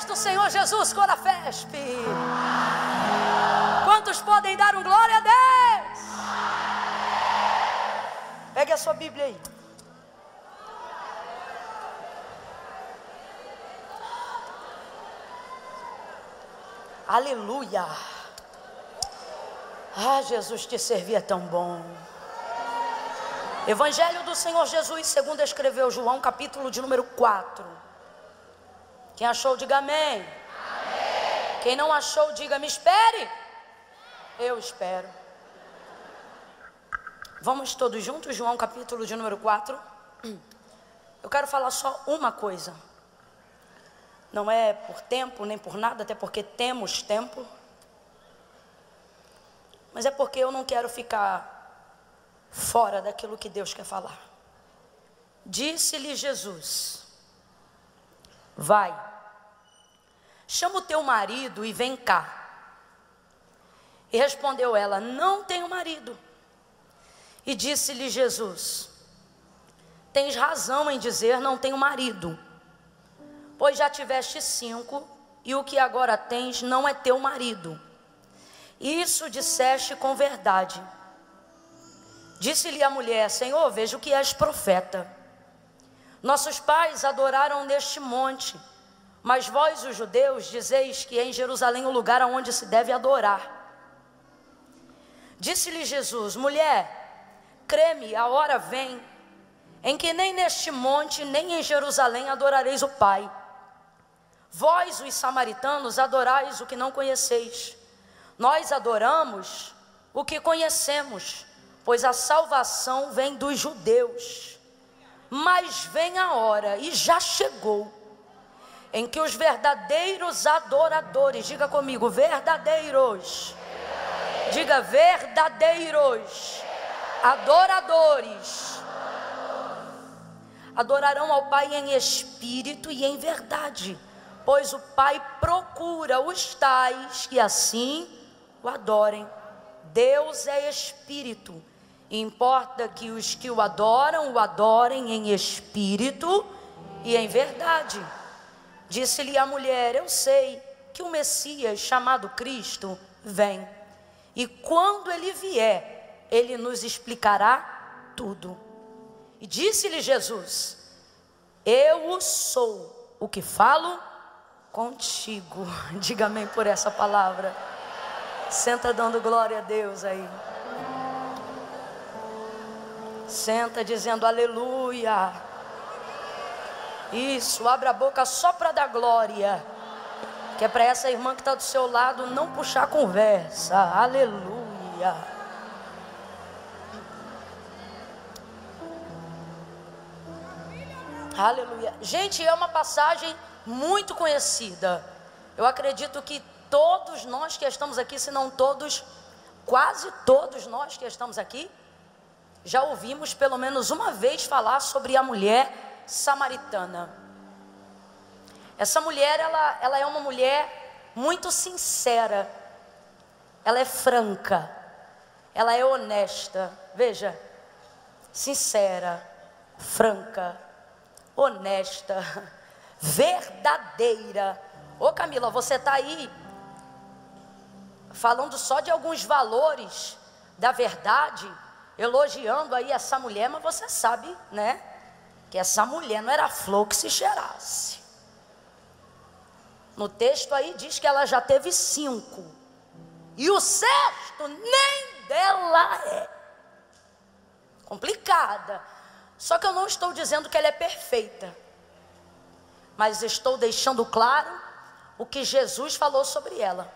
do Senhor Jesus, Corafesp? Quantos podem dar um glória a Deus? Pegue a sua Bíblia aí. Aleluia. Ah, Jesus, te servir é tão bom. Evangelho do Senhor Jesus, segundo escreveu João, capítulo de número 4. Quem achou, diga amém. Amém. Quem não achou, diga me espere. Eu espero. Vamos todos juntos, João, capítulo de número 4. Eu quero falar só uma coisa. Não é por tempo, nem por nada, até porque temos tempo. Mas é porque eu não quero ficar fora daquilo que Deus quer falar. Disse-lhe Jesus: vai, chama o teu marido e vem cá. E respondeu ela: não tenho marido. E disse-lhe Jesus: tens razão em dizer não tenho marido, pois já tiveste 5, e o que agora tens não é teu marido. Isso disseste com verdade. Disse-lhe a mulher: Senhor, vejo que és profeta. Nossos pais adoraram neste monte, mas vós, os judeus, dizeis que é em Jerusalém o lugar aonde se deve adorar. Disse-lhe Jesus: mulher, crê-me, a hora vem em que nem neste monte, nem em Jerusalém adorareis o Pai. Vós, os samaritanos, adorais o que não conheceis. Nós adoramos o que conhecemos, pois a salvação vem dos judeus. Mas vem a hora, e já chegou, em que os verdadeiros adoradores, diga comigo, verdadeiros, diga verdadeiros adoradores, adorarão ao Pai em espírito e em verdade, pois o Pai procura os tais que assim o adorem. Deus é espírito, e importa que os que o adorem em espírito e em verdade. Disse-lhe a mulher: eu sei que o Messias, chamado Cristo, vem, e quando ele vier, ele nos explicará tudo. E disse-lhe Jesus: eu sou o que falo contigo. Diga amém por essa palavra. Senta dando glória a Deus aí. Senta dizendo aleluia. Isso, abra a boca só para dar glória, que é para essa irmã que está do seu lado não puxar conversa. Aleluia. Aleluia. Gente, é uma passagem muito conhecida. Eu acredito que todos nós que estamos aqui, se não todos, quase todos nós que estamos aqui, já ouvimos pelo menos uma vez falar sobre a mulher samaritana. Essa mulher, ela é uma mulher muito sincera, ela é franca, ela é honesta. Veja, sincera, franca, honesta, verdadeira. Ô Camila, você está aí falando só de alguns valores da verdade, elogiando aí essa mulher, mas você sabe, né, que essa mulher não era flor que se cheirasse. No texto aí diz que ela já teve 5, e o 6º nem dela é. Complicada. Só que eu não estou dizendo que ela é perfeita, mas estou deixando claro o que Jesus falou sobre ela.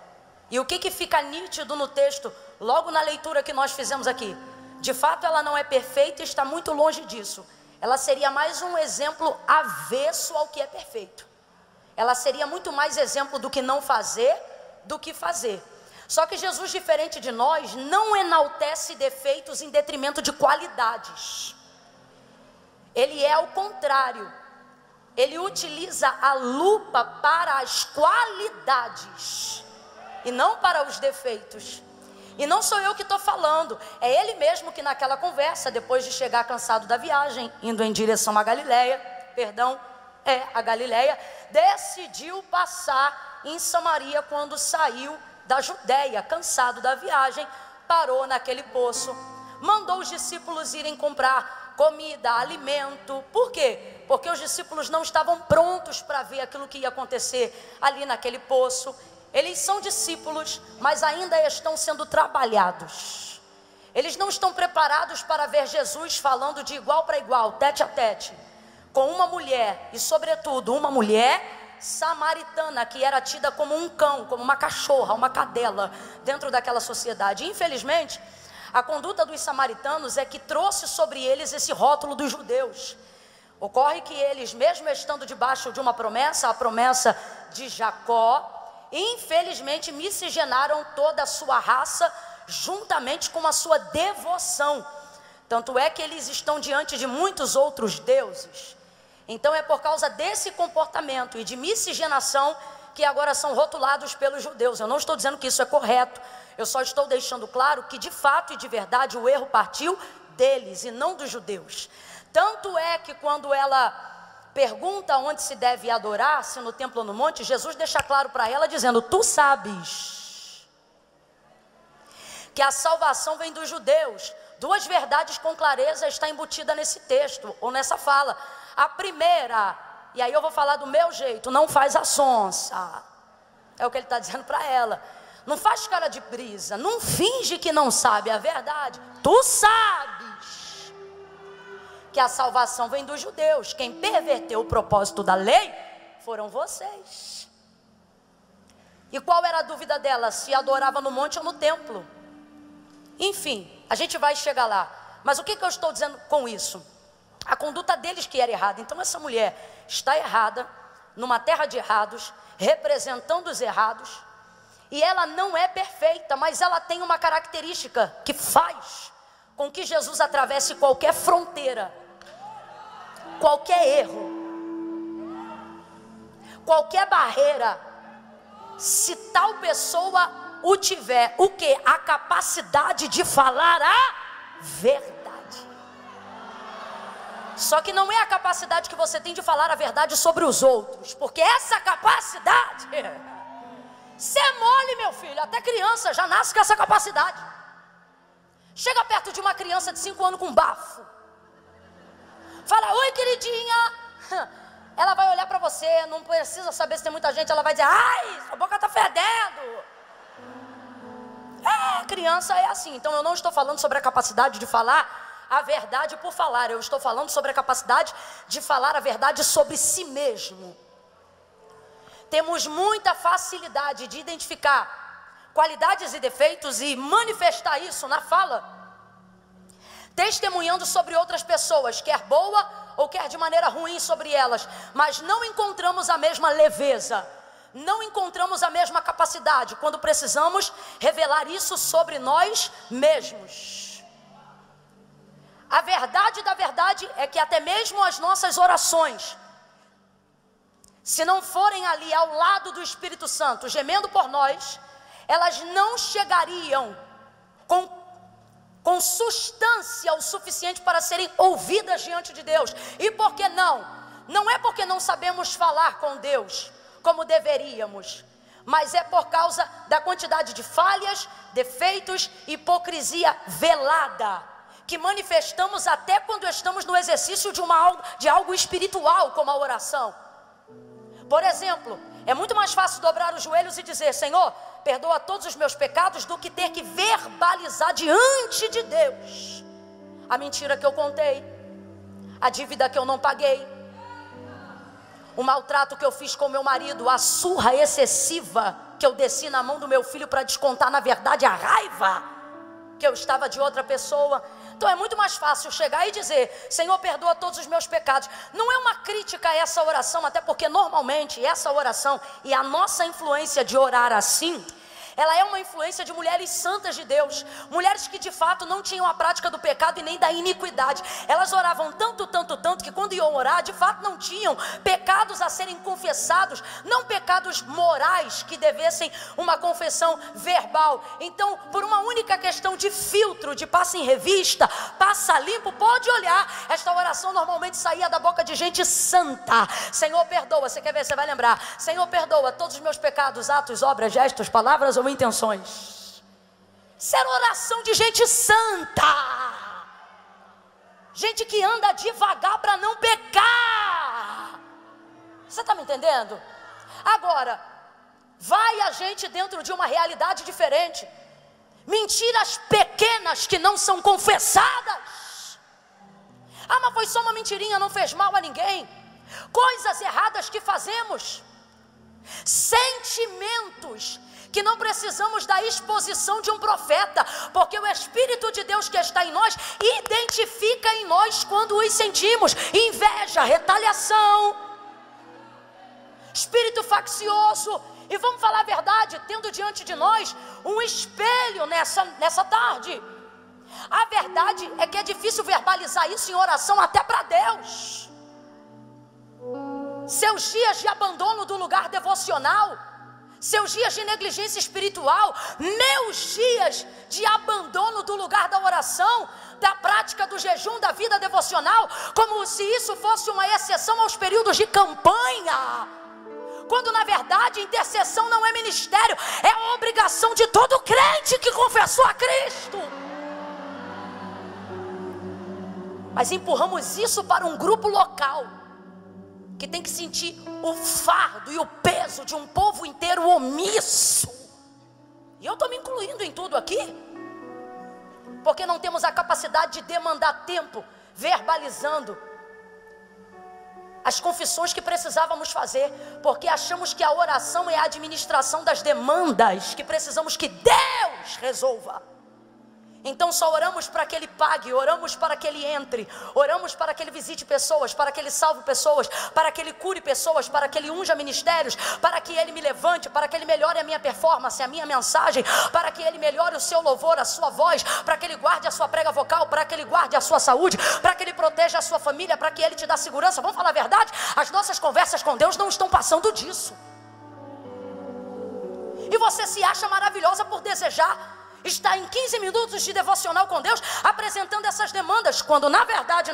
E o que fica nítido no texto, logo na leitura que nós fizemos aqui? De fato ela não é perfeita e está muito longe disso. Ela seria mais um exemplo avesso ao que é perfeito. Ela seria muito mais exemplo do que não fazer do que fazer. Só que Jesus, diferente de nós, não enaltece defeitos em detrimento de qualidades. Ele é ao contrário. Ele utiliza a lupa para as qualidades e não para os defeitos. E não sou eu que estou falando, é ele mesmo que naquela conversa, depois de chegar cansado da viagem, indo em direção à Galileia, a Galileia, decidiu passar em Samaria quando saiu da Judéia, cansado da viagem, parou naquele poço, mandou os discípulos irem comprar comida, alimento. Por quê? Porque os discípulos não estavam prontos para ver aquilo que ia acontecer ali naquele poço. Eles são discípulos, mas ainda estão sendo trabalhados. Eles não estão preparados para ver Jesus falando de igual para igual, tete a tete, com uma mulher, e sobretudo uma mulher samaritana, que era tida como um cão, como uma cachorra, uma cadela, dentro daquela sociedade. Infelizmente, a conduta dos samaritanos é que trouxe sobre eles esse rótulo dos judeus. Ocorre que eles, mesmo estando debaixo de uma promessa, a promessa de Jacó, infelizmente miscigenaram toda a sua raça, juntamente com a sua devoção. Tanto é que eles estão diante de muitos outros deuses. Então é por causa desse comportamento e de miscigenação que agora são rotulados pelos judeus. Eu não estou dizendo que isso é correto, eu só estou deixando claro que de fato e de verdade o erro partiu deles e não dos judeus. Tanto é que quando ela pergunta onde se deve adorar, se no templo ou no monte, Jesus deixa claro para ela dizendo: tu sabes que a salvação vem dos judeus. Duas verdades com clareza está embutida nesse texto, ou nessa fala. A primeira, e aí eu vou falar do meu jeito, não faz a sonsa. É o que ele está dizendo para ela. Não faz cara de brisa, não finge que não sabe a verdade. Tu sabes que a salvação vem dos judeus. Quem perverteu o propósito da lei foram vocês. E qual era a dúvida dela? Se adorava no monte ou no templo. Enfim, a gente vai chegar lá. Mas o que eu estou dizendo com isso? A conduta deles que era errada. Então essa mulher está errada, numa terra de errados, representando os errados, e ela não é perfeita, mas ela tem uma característica que faz com que Jesus atravesse qualquer fronteira, qualquer erro, qualquer barreira, se tal pessoa o tiver, o que? A capacidade de falar a verdade. Só que não é a capacidade que você tem de falar a verdade sobre os outros, porque essa capacidade, você é mole, meu filho, até criança já nasce com essa capacidade. Chega perto de uma criança de 5 anos com bafo, fala: oi, queridinha. Ela vai olhar para você, não precisa saber se tem muita gente, ela vai dizer: ai, sua boca está fedendo. Criança é assim. Então eu não estou falando sobre a capacidade de falar a verdade por falar, eu estou falando sobre a capacidade de falar a verdade sobre si mesmo. Temos muita facilidade de identificar qualidades e defeitos e manifestar isso na fala, testemunhando sobre outras pessoas, quer boa ou quer de maneira ruim sobre elas, mas não encontramos a mesma leveza, não encontramos a mesma capacidade quando precisamos revelar isso sobre nós mesmos. A verdade da verdade é que até mesmo as nossas orações, se não forem ali ao lado do Espírito Santo, gemendo por nós, elas não chegariam com substância o suficiente para serem ouvidas diante de Deus. E por que não? Não é porque não sabemos falar com Deus como deveríamos, mas é por causa da quantidade de falhas, defeitos, hipocrisia velada, que manifestamos até quando estamos no exercício de algo espiritual, como a oração. Por exemplo, é muito mais fácil dobrar os joelhos e dizer: Senhor, perdoa todos os meus pecados, do que ter que verbalizar diante de Deus a mentira que eu contei, a dívida que eu não paguei, o maltrato que eu fiz com meu marido, a surra excessiva que eu desci na mão do meu filho para descontar, na verdade, a raiva que eu estava de outra pessoa. Então é muito mais fácil chegar e dizer: Senhor, perdoa todos os meus pecados. Não é uma crítica a essa oração, até porque normalmente essa oração e a nossa influência de orar assim Ela é uma influência de mulheres santas de Deus, mulheres que de fato não tinham a prática do pecado e nem da iniquidade. Elas oravam tanto, que quando iam orar, de fato não tinham pecados a serem confessados, não pecados morais que devessem uma confissão verbal. Então, por uma única questão de filtro, de passa em revista, passa limpo, pode olhar, esta oração normalmente saía da boca de gente santa. Senhor, perdoa. Você quer ver? Você vai lembrar. Senhor, perdoa todos os meus pecados, atos, obras, gestos, palavras ou intenções. Isso era oração de gente santa, gente que anda devagar para não pecar. Você está me entendendo? Agora, vai a gente dentro de uma realidade diferente. Mentiras pequenas que não são confessadas. Ah, mas foi só uma mentirinha, não fez mal a ninguém. Coisas erradas que fazemos, sentimentos que não precisamos da exposição de um profeta, porque o Espírito de Deus que está em nós identifica em nós quando os sentimos. Inveja, retaliação, espírito faccioso. E vamos falar a verdade, tendo diante de nós um espelho nessa tarde. A verdade é que é difícil verbalizar isso em oração até para Deus. Seus dias de abandono do lugar devocional, seus dias de negligência espiritual, meus dias de abandono do lugar da oração, da prática do jejum, da vida devocional, como se isso fosse uma exceção aos períodos de campanha, quando na verdade intercessão não é ministério, é a obrigação de todo crente que confessou a Cristo. Mas empurramos isso para um grupo local, que tem que sentir o fardo e o peso de um povo inteiro omisso. E eu estou me incluindo em tudo aqui, porque não temos a capacidade de demandar tempo, verbalizando as confissões que precisávamos fazer, porque achamos que a oração é a administração das demandas que precisamos que Deus resolva. Então só oramos para que Ele pague, oramos para que Ele entre, oramos para que Ele visite pessoas, para que Ele salve pessoas, para que Ele cure pessoas, para que Ele unja ministérios, para que Ele me levante, para que Ele melhore a minha performance, a minha mensagem, para que Ele melhore o seu louvor, a sua voz, para que Ele guarde a sua prega vocal, para que Ele guarde a sua saúde, para que Ele proteja a sua família, para que Ele te dê segurança. Vamos falar a verdade? As nossas conversas com Deus não estão passando disso. E você se acha maravilhosa por desejar está em 15 minutos de devocional com Deus, apresentando essas demandas, quando na verdade,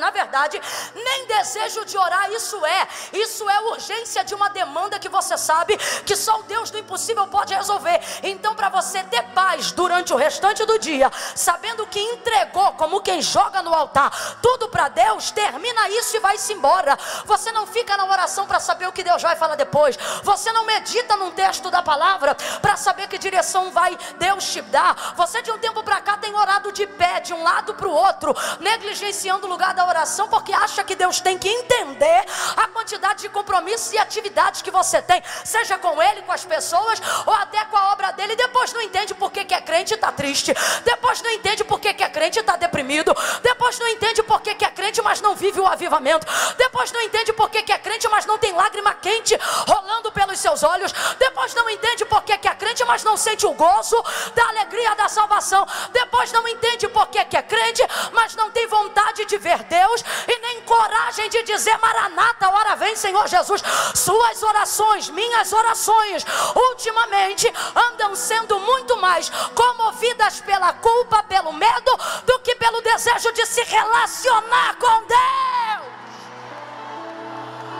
nem desejo de orar isso é urgência de uma demanda que você sabe que só o Deus do impossível pode resolver. Então, para você ter paz durante o restante do dia, sabendo que entregou, como quem joga no altar, tudo para Deus, termina isso e vai-se embora. Você não fica na oração para saber o que Deus vai falar depois, você não medita num texto da palavra para saber que direção vai Deus te dar. Você de um tempo para cá tem orado de pé, de um lado para o outro, negligenciando o lugar da oração, porque acha que Deus tem que entender a quantidade de compromissos e atividades que você tem, seja com Ele, com as pessoas, ou até com a obra dEle. E depois não entende porque que é crente e está triste, depois não entende porque que é crente e está deprimido, depois não entende porque que é crente mas não vive o avivamento, depois não entende porque que é crente mas não tem lágrima quente rolando pelos seus olhos, depois não entende porque que é crente mas não sente o gozo da alegria da salvação, depois não entende porque que é crente mas não tem vontade de ver Deus e nem coragem de dizer Maranata, hora vem Senhor Jesus. Suas orações, minhas orações ultimamente andam sendo muito mais comovidas pela culpa, pelo medo, do que pelo desejo de se relacionar com Deus.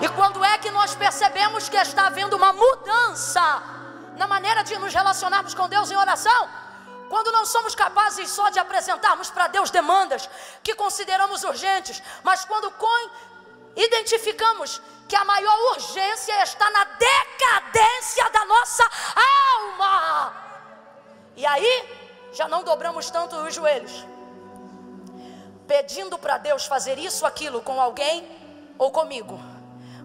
E quando é que nós percebemos que está havendo uma mudança na maneira de nos relacionarmos com Deus em oração? Quando não somos capazes só de apresentarmos para Deus demandas que consideramos urgentes, mas quando identificamos que a maior urgência está na decadência da nossa alma. E aí, já não dobramos tanto os joelhos, pedindo para Deus fazer isso, aquilo com alguém ou comigo,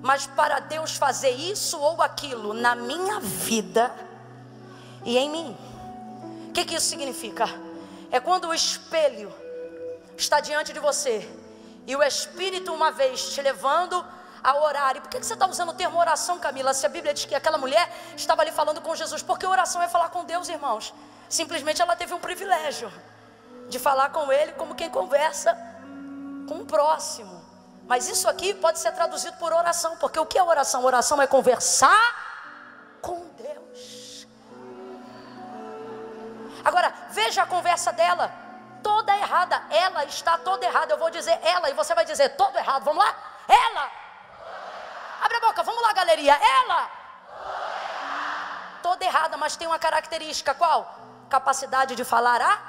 mas para Deus fazer isso ou aquilo na minha vida e em mim. O que isso significa? É quando o espelho está diante de você e o Espírito, uma vez te levando a orar. E por que você está usando o termo oração, Camila, se a Bíblia diz que aquela mulher estava ali falando com Jesus? Porque oração é falar com Deus, irmãos. Simplesmente ela teve um privilégio de falar com Ele como quem conversa com o próximo. Mas isso aqui pode ser traduzido por oração, porque o que é oração? Oração é conversar com Deus. Agora, veja a conversa dela, toda errada. Ela está toda errada. Eu vou dizer ela e você vai dizer todo errado. Vamos lá? Ela. Abre a boca, vamos lá, galeria. Ela. Toda errada, mas tem uma característica. Qual? Capacidade de falar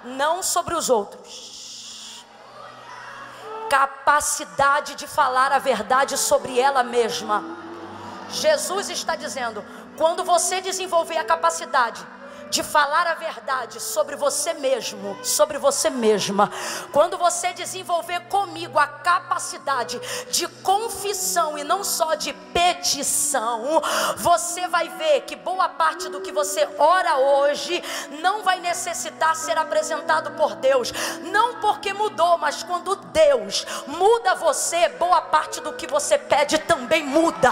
não sobre os outros. Capacidade de falar a verdade sobre ela mesma. Jesus está dizendo: quando você desenvolver a capacidade de falar a verdade sobre você mesmo, sobre você mesma, quando você desenvolver comigo a capacidade de confissão e não só de petição, você vai ver que boa parte do que você ora hoje não vai necessitar ser apresentado por Deus, não porque mudou, mas quando Deus muda você, boa parte do que você pede também muda.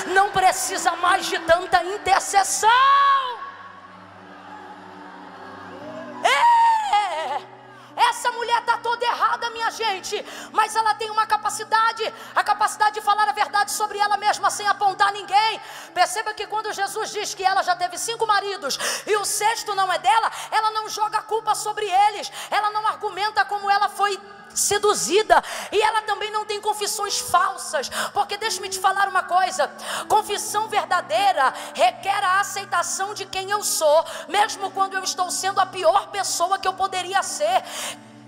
Não precisa mais de tanta intercessão. Essa mulher está toda errada, minha gente, mas ela tem uma capacidade, a capacidade de falar a verdade sobre ela mesma sem apontar ninguém. Perceba que quando Jesus diz que ela já teve 5 maridos e o 6º não é dela, ela não joga a culpa sobre eles, ela não argumenta como ela foi seduzida, e ela também não tem confissões falsas, porque deixa-me te falar uma coisa: confissão verdadeira requer a aceitação de quem eu sou, mesmo quando eu estou sendo a pior pessoa que eu poderia ser.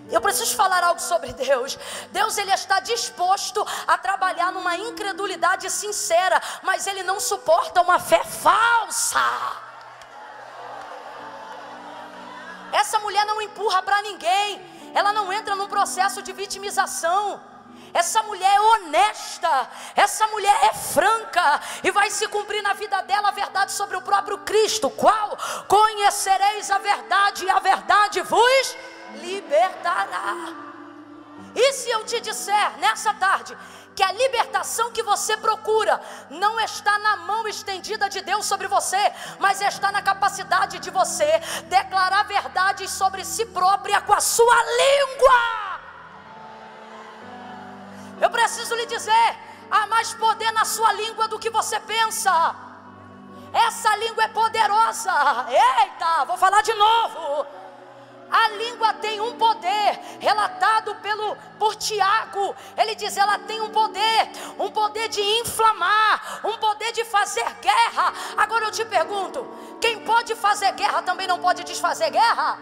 Eu preciso falar algo sobre Deus. Deus, Ele está disposto a trabalhar numa incredulidade sincera, mas Ele não suporta uma fé falsa. Essa mulher não empurra para ninguém, ela não entra num processo de vitimização. Essa mulher é honesta, essa mulher é franca, e vai se cumprir na vida dela a verdade sobre o próprio Cristo. Qual? Conhecereis a verdade e a verdade vos libertará. E se eu te disser nessa tarde que a libertação que você procura não está na mão estendida de Deus sobre você, mas está na capacidade de você declarar verdades sobre si própria com a sua língua. Eu preciso lhe dizer, há mais poder na sua língua do que você pensa. Essa língua é poderosa. Eita, vou falar de novo. A língua tem um poder, relatado por Tiago. Ele diz, ela tem um poder de inflamar, um poder de fazer guerra. Agora eu te pergunto, quem pode fazer guerra também não pode desfazer guerra?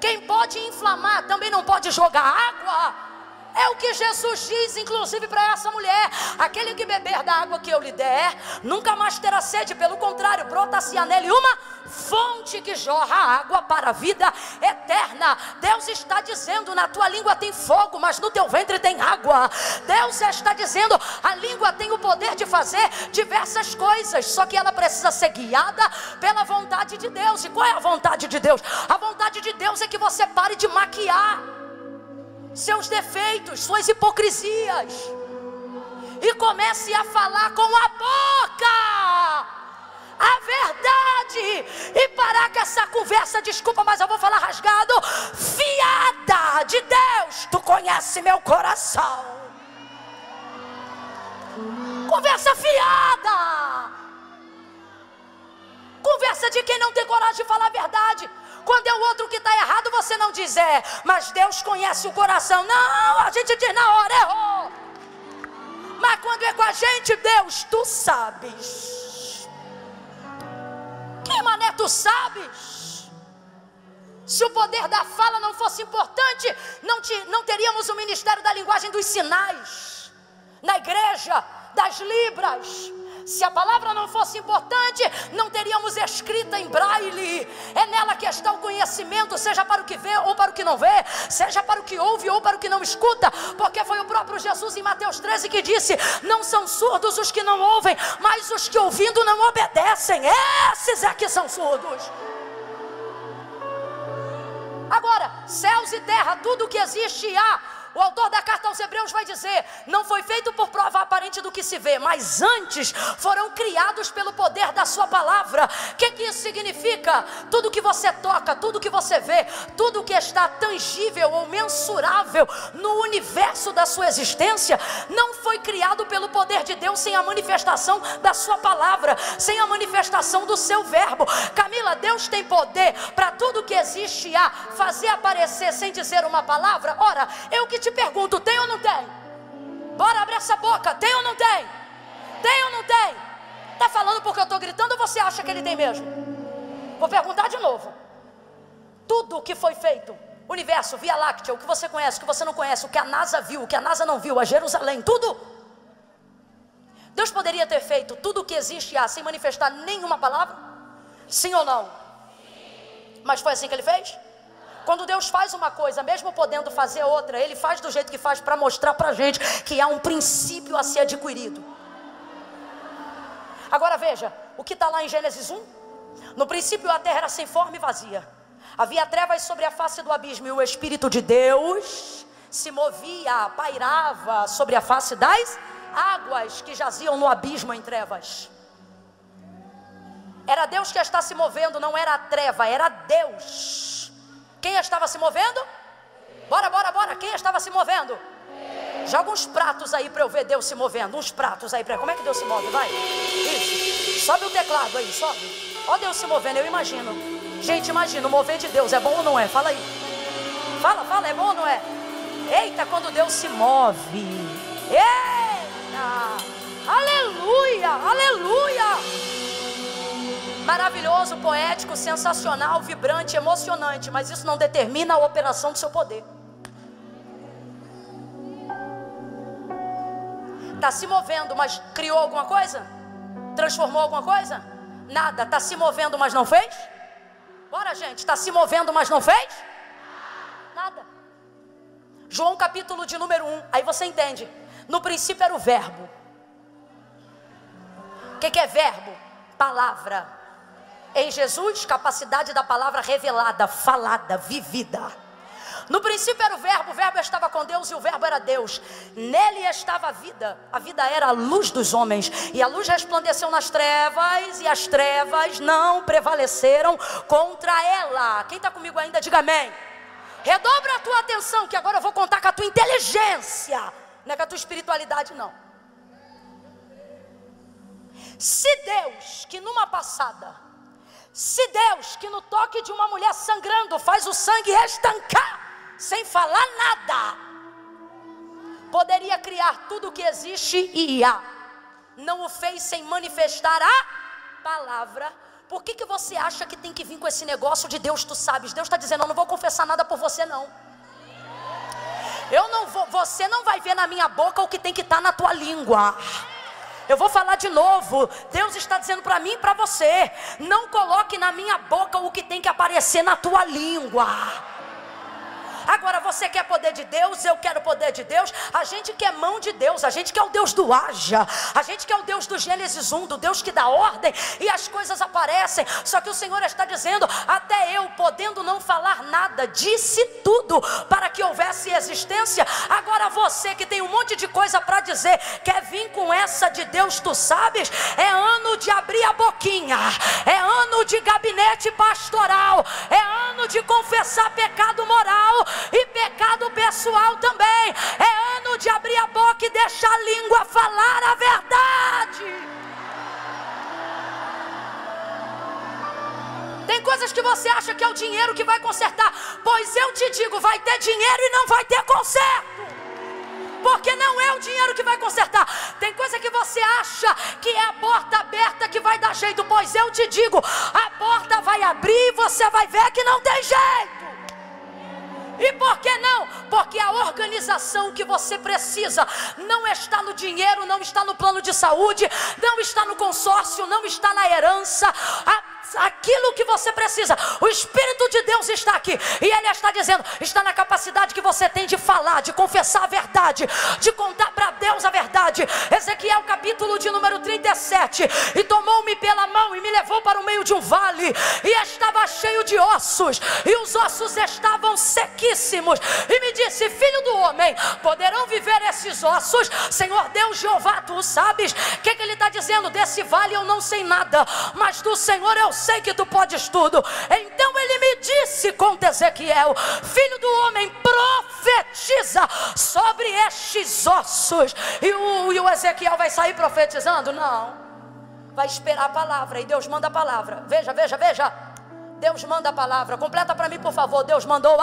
Quem pode inflamar também não pode jogar água? É o que Jesus diz, inclusive, para essa mulher: aquele que beber da água que eu lhe der, nunca mais terá sede, pelo contrário, brota-se nele uma fonte que jorra água para a vida eterna. Deus está dizendo, na tua língua tem fogo, mas no teu ventre tem água. Deus está dizendo, a língua tem o poder de fazer diversas coisas, só que ela precisa ser guiada pela vontade de Deus. E qual é a vontade de Deus? A vontade de Deus é que você pare de maquiar seus defeitos, suas hipocrisias, e comece a falar com a boca a verdade, e parar com essa conversa, desculpa, mas eu vou falar rasgado, fiada de Deus. Tu conhece meu coração. Conversa fiada, conversa de quem não tem coragem de falar a verdade. Quando é o outro que está errado, você não diz, mas Deus conhece o coração. Não, a gente diz na hora, errou. Mas quando é com a gente, Deus, tu sabes. Que mané tu sabes? Se o poder da fala não fosse importante, não teríamos o ministério da linguagem dos sinais na igreja, das libras. Se a palavra não fosse importante, não teríamos escrita em braille. É nela que está o conhecimento, seja para o que vê ou para o que não vê, seja para o que ouve ou para o que não escuta, porque foi o próprio Jesus em Mateus 13 que disse, não são surdos os que não ouvem, mas os que ouvindo não obedecem. Esses é que são surdos. Agora, céus e terra, tudo que existe há O autor da carta aos Hebreus vai dizer: não foi feito por prova aparente do que se vê, mas antes foram criados pelo poder da sua palavra. O que isso significa? Tudo que você toca, tudo que você vê, tudo que está tangível ou mensurável no universo da sua existência, não foi criado pelo poder de Deus sem a manifestação da sua palavra, sem a manifestação do seu verbo. Camila, Deus tem poder para tudo que existe a fazer aparecer sem dizer uma palavra? Ora, eu que te pergunto, tem ou não tem? Bora, abre essa boca, tem ou não tem? Tem ou não tem? Está falando porque eu estou gritando ou você acha que ele tem mesmo? Vou perguntar de novo. Tudo o que foi feito, universo, Via Láctea, o que você conhece, o que você não conhece, o que a NASA viu, o que a NASA não viu, a Jerusalém, tudo. Deus poderia ter feito tudo o que existe sem manifestar nenhuma palavra? Sim ou não? Mas foi assim que ele fez? Quando Deus faz uma coisa, mesmo podendo fazer outra, Ele faz do jeito que faz para mostrar para a gente que há um princípio a ser adquirido. Agora veja, o que está lá em Gênesis 1? No princípio a terra era sem forma e vazia. Havia trevas sobre a face do abismo e o Espírito de Deus se movia, pairava sobre a face das águas que jaziam no abismo em trevas. Era Deus que está se movendo, não era a treva, era Deus. Quem estava se movendo? Bora, bora, bora. Quem estava se movendo? Joga uns pratos aí para eu ver Deus se movendo. Uns pratos aí para... Como é que Deus se move? Vai. Isso. Sobe o teclado aí, sobe. Ó Deus se movendo, eu imagino. Gente, imagina, o mover de Deus é bom ou não é? Fala aí. Fala, é bom ou não é? Eita, quando Deus se move. Eita. Aleluia, aleluia. Maravilhoso, poético, sensacional, vibrante, emocionante, mas isso não determina a operação do seu poder. Está se movendo, mas criou alguma coisa? Transformou alguma coisa? Nada. Está se movendo, mas não fez? Bora, gente. Está se movendo, mas não fez? Nada. João capítulo de número 1. Aí você entende. No princípio era o verbo. O que é verbo? Palavra. Em Jesus, capacidade da palavra revelada, falada, vivida. No princípio era o verbo estava com Deus e o verbo era Deus. Nele estava a vida era a luz dos homens. E a luz resplandeceu nas trevas e as trevas não prevaleceram contra ela. Quem está comigo ainda, diga amém. Redobra a tua atenção, que agora eu vou contar com a tua inteligência, não é com a tua espiritualidade não. Se Deus, que numa passada, se Deus, que no toque de uma mulher sangrando faz o sangue estancar, sem falar nada, poderia criar tudo o que existe e há, não o fez sem manifestar a palavra. Por que você acha que tem que vir com esse negócio de Deus tu sabes? Deus está dizendo, eu não vou confessar nada por você não. Você não vai ver na minha boca o que tem que estar na tua língua. Eu vou falar de novo. Deus está dizendo para mim e para você, não coloque na minha boca o que tem que aparecer na tua língua. Agora você quer poder de Deus, eu quero poder de Deus. A gente quer mão de Deus, a gente quer o Deus do haja, a gente quer o Deus do Gênesis 1, do Deus que dá ordem e as coisas aparecem. Só que o Senhor está dizendo, até eu, podendo não falar nada, disse tudo para que houvesse existência. Agora você que tem um monte de coisa para dizer, quer vir com essa de Deus tu sabes? É ano de abrir a boquinha, é ano de gabinete pastoral, é ano de confessar pecado moral e pecado pessoal também. É ano de abrir a boca e deixar a língua falar a verdade. Tem coisas que você acha que é o dinheiro que vai consertar. Pois eu te digo, vai ter dinheiro e não vai ter conserto. Porque não é o dinheiro que vai consertar. Tem coisa que você acha que é a porta aberta que vai dar jeito. Pois eu te digo, a porta vai abrir e você vai ver que não tem jeito. E por que não? Porque a organização que você precisa não está no dinheiro, não está no plano de saúde, não está no consórcio, não está na herança. Aquilo que você precisa, o Espírito de Deus está aqui. E Ele está dizendo, está na capacidade que você tem de falar, de confessar a verdade, de contar para Deus a verdade. Ezequiel capítulo de número 37. E tomou-me pela mão e me levou para o meio de um vale, e estava cheio de ossos. ossos, e os ossos estavam sequíssimos. E me disse: filho do homem, poderão viver esses ossos? Senhor Deus Jeová, tu sabes. O que ele está dizendo? Desse vale eu não sei nada, mas do Senhor eu sei que tu podes tudo. Então ele me disse, conta Ezequiel: filho do homem, profetiza sobre estes ossos. E o Ezequiel vai sair profetizando? Não. Vai esperar a palavra, e Deus manda a palavra. Veja, veja, veja. Deus manda a palavra. Completa para mim, por favor. Deus mandou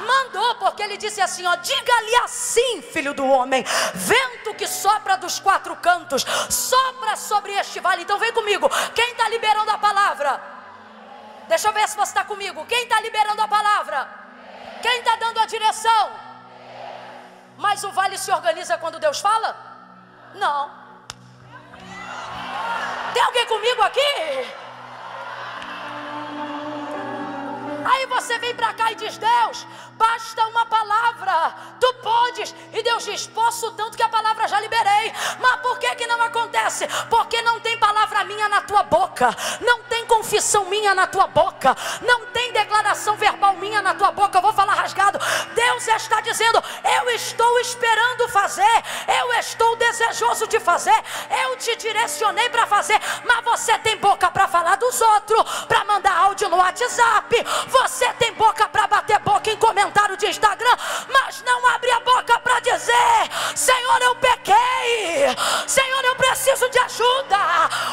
Mandou, porque ele disse assim, ó: diga-lhe assim, filho do homem, vento que sopra dos quatro cantos, sopra sobre este vale. Então vem comigo. Quem está liberando a palavra? Deixa eu ver se você está comigo. Quem está liberando a palavra? Quem está dando a direção? Mas o vale se organiza quando Deus fala? Não. Tem alguém comigo aqui? Aí você vem para cá e diz: Deus, basta uma palavra, tu podes. E Deus diz: posso, tanto que a palavra já liberei. Mas por que não acontece? Porque não tem palavra minha na tua boca, não tem confissão minha na tua boca, não tem declaração verbal minha na tua boca. Eu vou falar rasgado. Deus está dizendo: eu estou esperando fazer, eu estou desejoso de fazer, eu te direcionei para fazer. Mas você tem boca para falar dos outros, para mandar áudio no WhatsApp, você tem boca para bater boca em comentário de Instagram, mas não abre a boca para dizer: Senhor, eu pequei, Senhor, eu preciso de ajuda.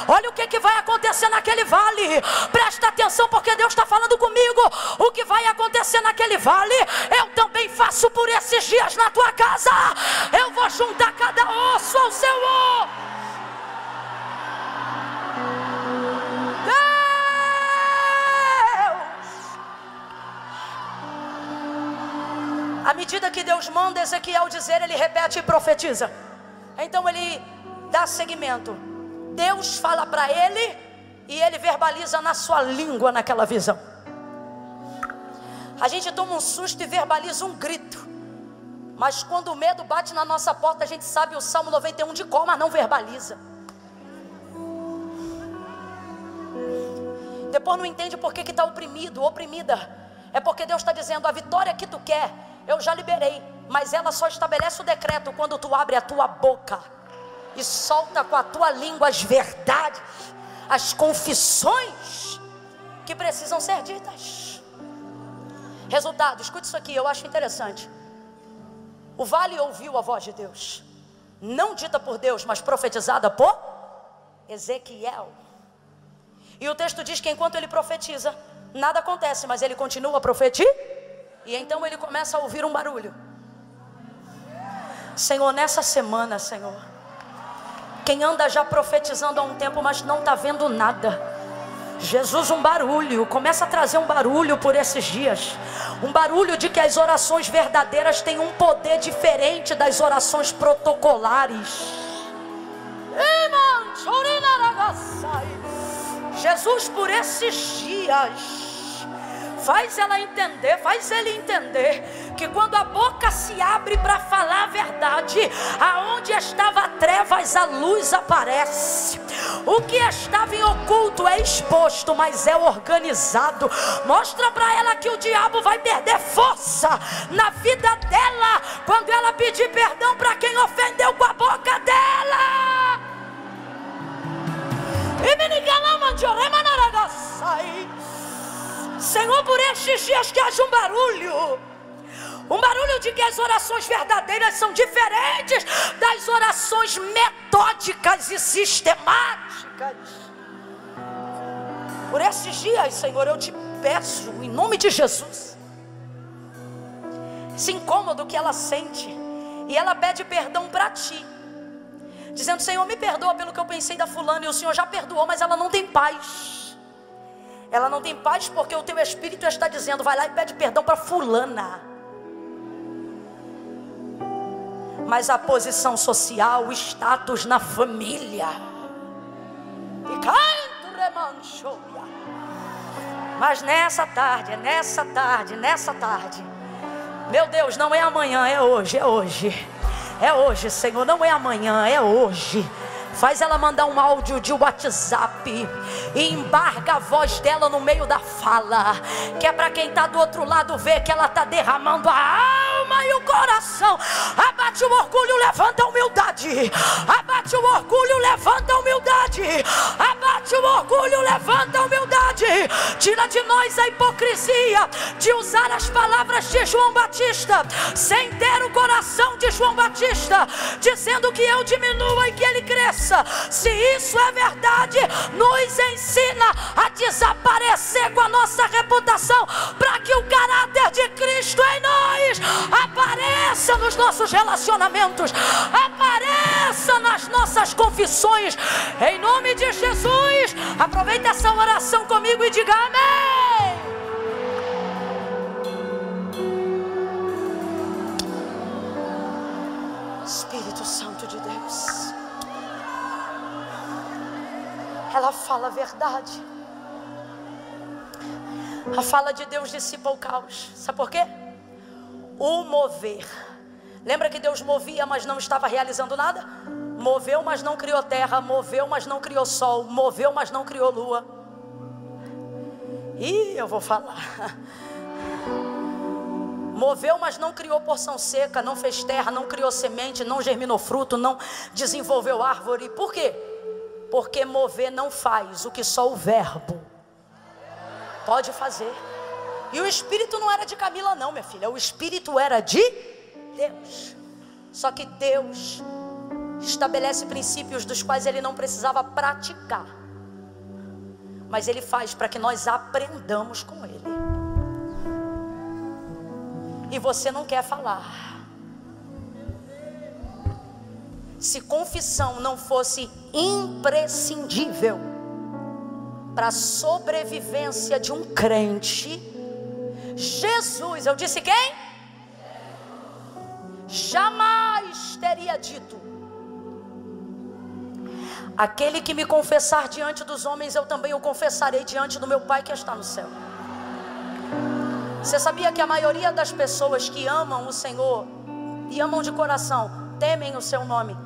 Olha o que vai acontecer naquele vale. Presta atenção, porque Deus está falando comigo. O que vai acontecer naquele vale, eu também faço por esses dias na tua casa. Eu vou juntar cada osso ao seu osso. À medida que Deus manda Ezequiel dizer, ele repete e profetiza. Então ele dá seguimento. Deus fala para ele e ele verbaliza na sua língua naquela visão. A gente toma um susto e verbaliza um grito. Mas quando o medo bate na nossa porta, a gente sabe o Salmo 91 de cor, mas não verbaliza. Depois não entende por que está oprimido, oprimida. É porque Deus está dizendo: a vitória que tu quer, eu já liberei, mas ela só estabelece o decreto quando tu abre a tua boca e solta com a tua língua as verdades, as confissões que precisam ser ditas. Resultado, escute isso aqui, eu acho interessante. O vale ouviu a voz de Deus, não dita por Deus, mas profetizada por Ezequiel. E o texto diz que enquanto ele profetiza, nada acontece, mas ele continua a profetizar. E então ele começa a ouvir um barulho. Senhor, nessa semana, Senhor, quem anda já profetizando há um tempo, mas não está vendo nada, Jesus, um barulho, começa a trazer um barulho por esses dias. Um barulho de que as orações verdadeiras têm um poder diferente das orações protocolares. Jesus, por esses dias, faz ele entender que quando a boca se abre para falar a verdade, aonde estava trevas, a luz aparece. O que estava em oculto é exposto, mas é organizado. Mostra para ela que o diabo vai perder força na vida dela quando ela pedir perdão para quem ofendeu com a boca dela. Senhor, por estes dias que haja um barulho de que as orações verdadeiras são diferentes das orações metódicas e sistemáticas. Por esses dias, Senhor, eu te peço, em nome de Jesus, esse incômodo que ela sente, e ela pede perdão para ti, dizendo: Senhor, me perdoa pelo que eu pensei da fulana. E o Senhor já perdoou, mas ela não tem paz. Ela não tem paz porque o teu Espírito está dizendo: vai lá e pede perdão para fulana. Mas a posição social, o status na família, mas nessa tarde, meu Deus, não é amanhã, é hoje, Senhor, não é amanhã, é hoje. Faz ela mandar um áudio de WhatsApp e embarga a voz dela no meio da fala, que é para quem está do outro lado ver que ela está derramando a alma e o coração. Abate o orgulho, levanta a humildade. Abate o orgulho, levanta a humildade. Abate o orgulho, levanta a humildade. Tira de nós a hipocrisia de usar as palavras de João Batista sem ter o coração de João Batista, dizendo que eu diminua e que ele cresça. Se isso é verdade, nos ensina a desaparecer com a nossa reputação, para que o caráter de Cristo em nós apareça nos nossos relacionamentos, apareça nas nossas confissões, em nome de Jesus. Aproveita essa oração comigo e diga amém. Espírito Santo de Deus, ela fala a verdade. A fala de Deus dissipa o caos. Sabe por quê? O mover. Lembra que Deus movia, mas não estava realizando nada? Moveu, mas não criou terra. Moveu, mas não criou sol. Moveu, mas não criou lua. E eu vou falar. Moveu, mas não criou porção seca, não fez terra, não criou semente, não germinou fruto, não desenvolveu árvore. Por quê? Porque mover não faz o que só o verbo pode fazer. E o Espírito não era de Camila não, minha filha. O Espírito era de Deus. Só que Deus estabelece princípios dos quais Ele não precisava praticar, mas Ele faz para que nós aprendamos com Ele. E você não quer falar. Se confissão não fosse imprescindível para a sobrevivência de um crente, Jesus, eu disse quem? Jamais teria dito: aquele que me confessar diante dos homens, eu também o confessarei diante do meu Pai que está no céu. Você sabia que a maioria das pessoas que amam o Senhor e amam de coração, temem o seu nome,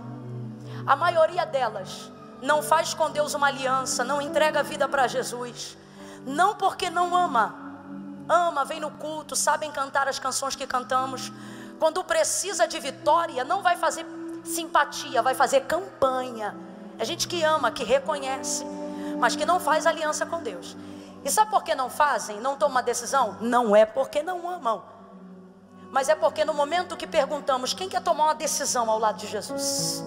a maioria delas não faz com Deus uma aliança, não entrega a vida para Jesus, não porque não ama, vem no culto, sabem cantar as canções que cantamos, quando precisa de vitória, não vai fazer simpatia, vai fazer campanha. É gente que ama, que reconhece, mas que não faz aliança com Deus. E sabe por que não fazem, não tomam uma decisão? Não é porque não amam, mas é porque no momento que perguntamos quem quer tomar uma decisão ao lado de Jesus,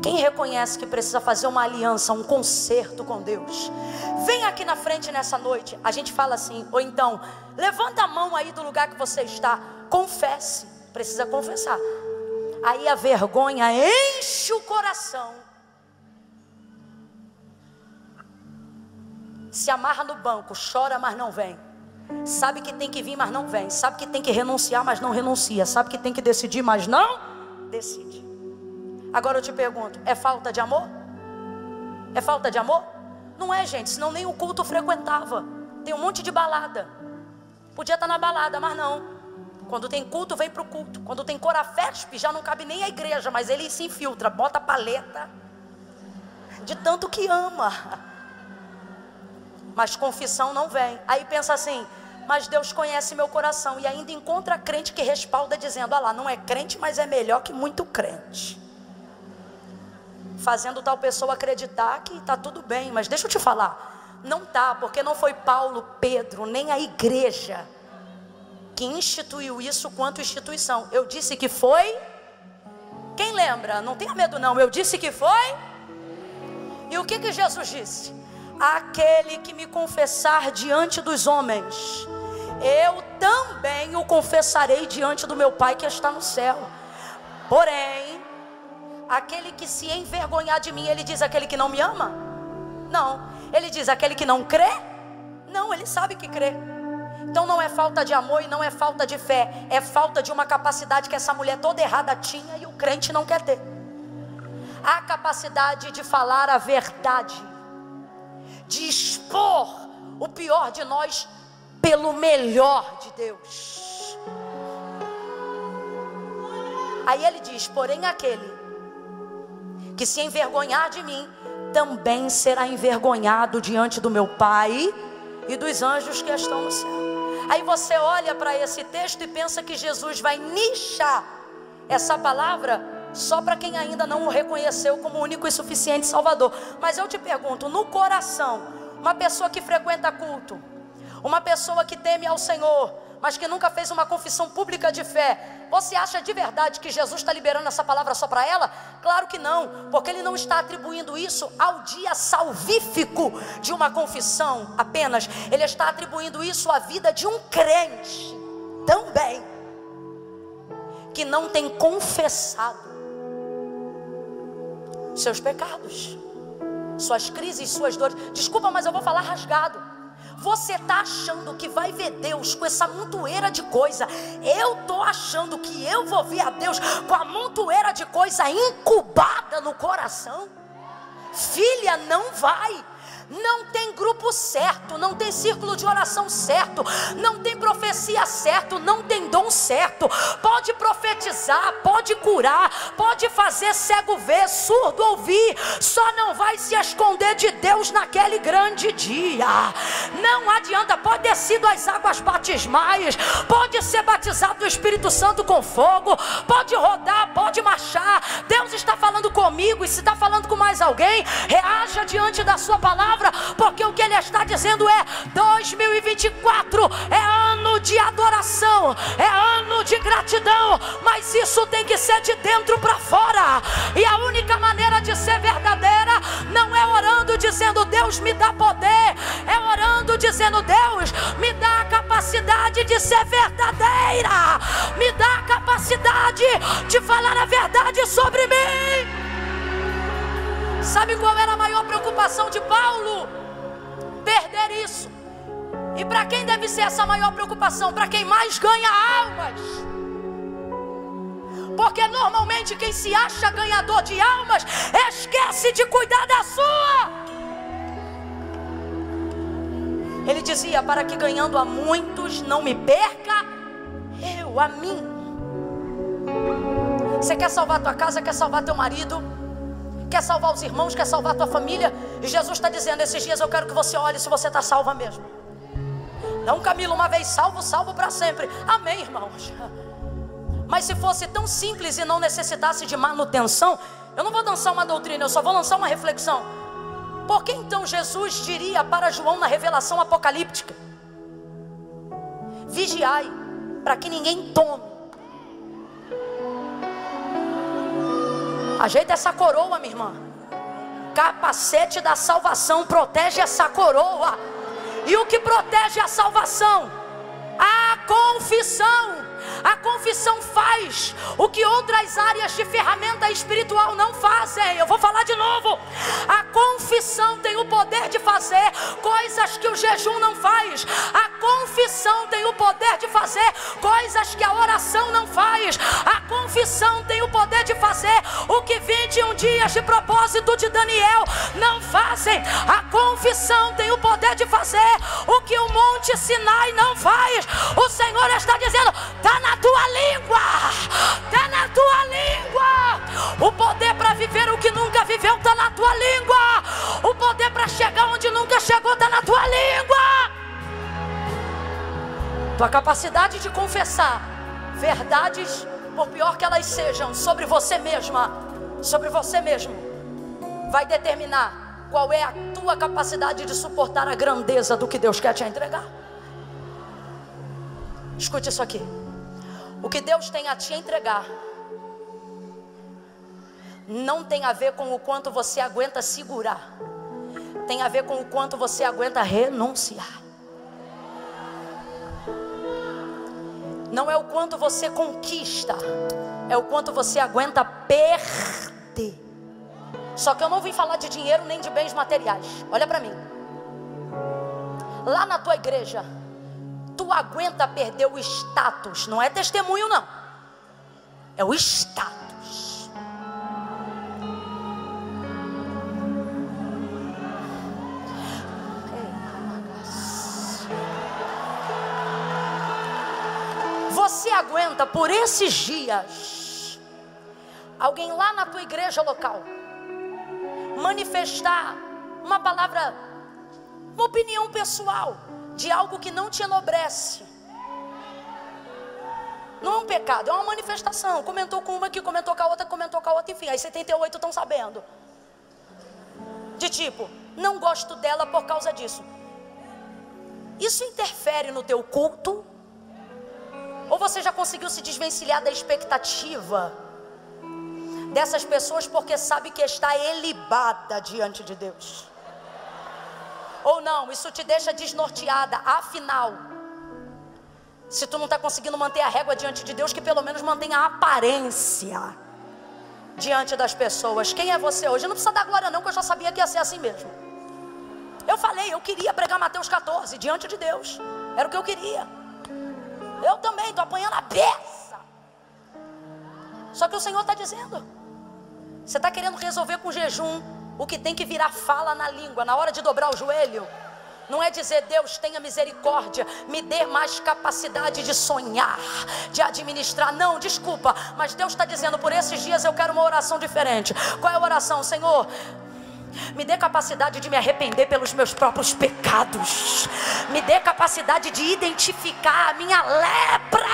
quem reconhece que precisa fazer uma aliança, um concerto com Deus, vem aqui na frente nessa noite. A gente fala assim, ou então, levanta a mão aí do lugar que você está, confesse, precisa confessar. Aí a vergonha enche o coração, se amarra no banco, chora mas não vem, sabe que tem que vir mas não vem, sabe que tem que renunciar mas não renuncia, sabe que tem que decidir mas não decide. Agora eu te pergunto, é falta de amor? É falta de amor? Não é, gente, senão nem o culto frequentava. Tem um monte de balada, podia estar na balada, mas não. Quando tem culto, vem para o culto. Quando tem corafesp, já não cabe nem a igreja, mas ele se infiltra, bota a paleta, de tanto que ama. Mas confissão não vem. Aí pensa assim, mas Deus conhece meu coração. E ainda encontra crente que respalda dizendo, ah lá, não é crente, mas é melhor que muito crente, fazendo tal pessoa acreditar que está tudo bem. Mas deixa eu te falar, não está, porque não foi Paulo, Pedro, nem a igreja que instituiu isso quanto instituição. Eu disse que foi, quem lembra? Não tenha medo não, eu disse que foi. E o que Jesus disse? Aquele que me confessar diante dos homens, eu também o confessarei diante do meu Pai que está no céu. Porém, aquele que se envergonhar de mim, ele diz aquele que não me ama? Não. Ele diz aquele que não crê? Não, ele sabe que crê. Então não é falta de amor e não é falta de fé, é falta de uma capacidade que essa mulher toda errada tinha e o crente não quer ter. A capacidade de falar a verdade, de expor o pior de nós pelo melhor de Deus. Aí ele diz, porém aquele que se envergonhar de mim, também será envergonhado diante do meu Pai e dos anjos que estão no céu. Aí você olha para esse texto e pensa que Jesus vai nichar essa palavra só para quem ainda não o reconheceu como único e suficiente Salvador. Mas eu te pergunto, no coração, uma pessoa que frequenta culto, uma pessoa que teme ao Senhor, mas que nunca fez uma confissão pública de fé, você acha de verdade que Jesus está liberando essa palavra só para ela? Claro que não, porque Ele não está atribuindo isso ao dia salvífico de uma confissão apenas. Ele está atribuindo isso à vida de um crente também, que não tem confessado seus pecados, suas crises, suas dores. Desculpa, mas eu vou falar rasgado. Você está achando que vai ver Deus com essa montoeira de coisa? Eu estou achando que eu vou ver a Deus com a montoeira de coisa incubada no coração? Filha, não vai. Não tem grupo certo, não tem círculo de oração certo, não tem profecia certo, não tem dom certo. Pode profetizar, pode curar, pode fazer cego ver, surdo ouvir, só não vai se esconder de Deus naquele grande dia. Não adianta, pode ter sido as águas batismais, pode ser batizado do Espírito Santo com fogo, pode rodar, pode marchar. Deus está falando comigo, e se está falando com mais alguém, reaja diante da sua palavra, porque o que Ele está dizendo é: 2024 é ano de adoração, é ano de gratidão, mas isso tem que ser de dentro para fora. E a única maneira de ser verdadeira não é orando dizendo Deus me dá poder, é orando dizendo Deus me dá a capacidade de ser verdadeira, me dá a capacidade de falar a verdade sobre mim. Sabe qual era a maior preocupação de Paulo? Perder isso. E para quem deve ser essa maior preocupação? Para quem mais ganha almas. Porque normalmente quem se acha ganhador de almas esquece de cuidar da sua. Ele dizia: para que ganhando a muitos não me perca eu a mim. Você quer salvar tua casa, quer salvar teu marido, quer salvar os irmãos, quer salvar a tua família? E Jesus está dizendo: esses dias eu quero que você olhe se você está salva mesmo. Não, Camila, uma vez salvo, salvo para sempre. Amém, irmãos. Mas se fosse tão simples e não necessitasse de manutenção, eu não vou lançar uma doutrina, eu só vou lançar uma reflexão. Por que então Jesus diria para João na revelação apocalíptica: vigiai, para que ninguém tome? Ajeita essa coroa, minha irmã. Capacete da salvação protege essa coroa. E o que protege a salvação? A confissão. A confissão faz o que outras áreas de ferramenta espiritual não fazem. Eu vou falar de novo. A confissão tem o poder de fazer coisas que o jejum não faz. A confissão tem o poder de fazer coisas que a oração não faz. A confissão tem o poder de fazer o que 21 dias de propósito de Daniel não fazem. A confissão tem o poder de fazer o que o Monte Sinai não faz. O Senhor está dizendo: está na tua língua, está na tua língua. O poder para viver o que nunca viveu está na tua língua. O poder para chegar onde nunca chegou está na tua língua. Tua capacidade de confessar verdades, por pior que elas sejam, sobre você mesma, sobre você mesmo, vai determinar qual é a tua capacidade de suportar a grandeza do que Deus quer te entregar. Escute isso aqui. O que Deus tem a te entregar não tem a ver com o quanto você aguenta segurar, tem a ver com o quanto você aguenta renunciar. Não é o quanto você conquista, é o quanto você aguenta perder. Só que eu não vim falar de dinheiro nem de bens materiais. Olha para mim. Lá na tua igreja, tu aguenta perder o status. Não é testemunho não, é o status. Você aguenta por esses dias alguém lá na tua igreja local manifestar uma palavra, uma opinião pessoal de algo que não te enobrece. Não é um pecado, é uma manifestação. Comentou com uma aqui, comentou com a outra, enfim, aí 78 estão sabendo. De tipo, não gosto dela por causa disso. Isso interfere no teu culto? Ou você já conseguiu se desvencilhar da expectativa dessas pessoas porque sabe que está ilibada diante de Deus? Ou não, isso te deixa desnorteada. Afinal, se tu não está conseguindo manter a régua diante de Deus, que pelo menos mantenha a aparência diante das pessoas. Quem é você hoje? Não precisa dar glória não, que eu já sabia que ia ser assim mesmo. Eu falei, eu queria pregar Mateus 14 diante de Deus. Era o que eu queria. Eu também estou apanhando a peça. Só que o Senhor está dizendo, você está querendo resolver com jejum o que tem que virar fala na língua, na hora de dobrar o joelho. Não é dizer, Deus tenha misericórdia, me dê mais capacidade de sonhar, de administrar. Não, desculpa, mas Deus está dizendo, por esses dias eu quero uma oração diferente. Qual é a oração? Senhor, me dê capacidade de me arrepender pelos meus próprios pecados. Me dê capacidade de identificar a minha lepra.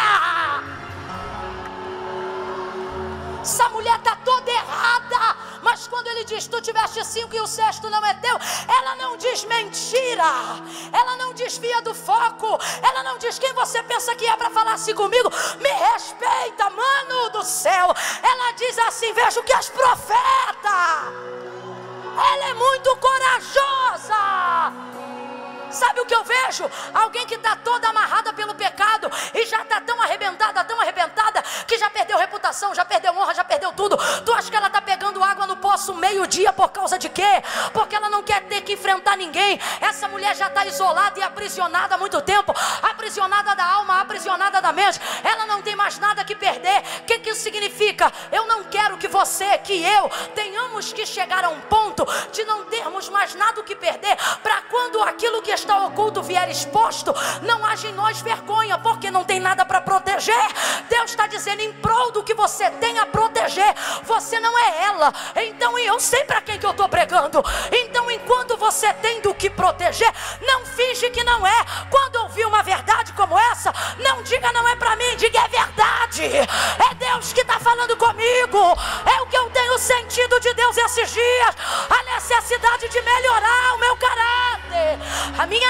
Essa mulher está toda errada. Mas quando ele diz, tu tiveste 5 e o 6º não é teu, ela não diz mentira. Ela não desvia do foco. Ela não diz, quem você pensa que é para falar assim comigo? Me respeita, mano do céu. Ela diz assim, vejo que és profeta. Ela é muito corajosa. Sabe o que eu vejo? Alguém que está toda amarrada pelo pecado e já está tão arrebentada, que já perdeu reputação, já perdeu honra, já perdeu tudo. Tu acha que ela está pegando água no poço meio-dia por causa de quê? Porque ela não quer ter que enfrentar ninguém. Essa mulher já está isolada e aprisionada há muito tempo. Aprisionada da alma, aprisionada da mente. Ela não tem mais nada que perder. O que isso significa? Eu não quero que você, que eu, tenhamos que chegar a um ponto de não termos mais nada o que perder, para quando aquilo que está oculto vier exposto, não haja em nós vergonha, porque não tem nada para proteger. Deus está dizendo, em prol do que você tem a proteger, você não é ela. Então eu sei para quem que eu estou pregando. Então enquanto você tem do que proteger, não finge que não é. Quando ouvir uma verdade como essa, não diga não é para mim, diga é verdade. É Deus que está falando comigo. É o que eu tenho sentido de Deus esses dias. A necessidade de melhorar o meu caráter, a minha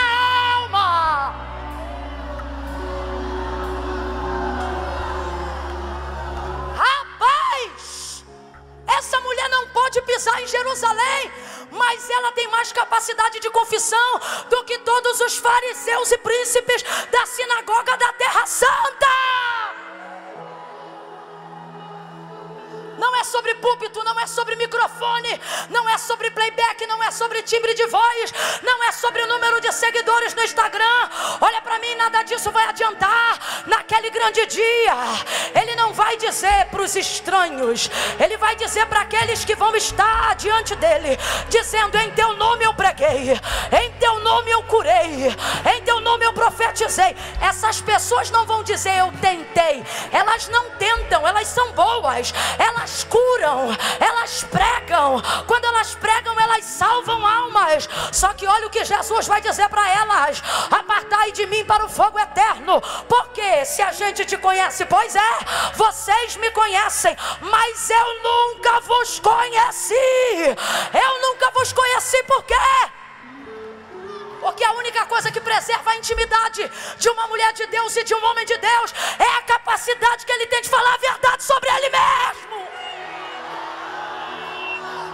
alma. Rapaz, essa mulher não pode pisar em Jerusalém, mas ela tem mais capacidade de confissão do que todos os fariseus e príncipes da sinagoga da Terra Santa. Não é sobre púlpito, não é sobre microfone, não é sobre playback, não é sobre timbre de voz, não é sobre o número de seguidores no Instagram. Olha para mim, nada disso vai adiantar. Naquele grande dia, Ele não vai dizer para os estranhos, Ele vai dizer para aqueles que vão estar diante dEle, dizendo, em Teu nome eu preguei, em Teu nome eu curei, em Teu nome eu profetizei. Essas pessoas não vão dizer, eu tentei. Elas não tentam, elas são boas. Elas curam, elas pregam. Quando elas pregam, elas salvam almas. Só que olha o que Jesus vai dizer para elas: apartai de mim para o fogo eterno. Porque se a gente te conhece, pois é, vocês me conhecem, mas eu nunca vos conheci. Eu nunca vos conheci. Por quê? Porque a única coisa que preserva a intimidade de uma mulher de Deus e de um homem de Deus é a capacidade que ele tem de falar a verdade sobre ele mesmo.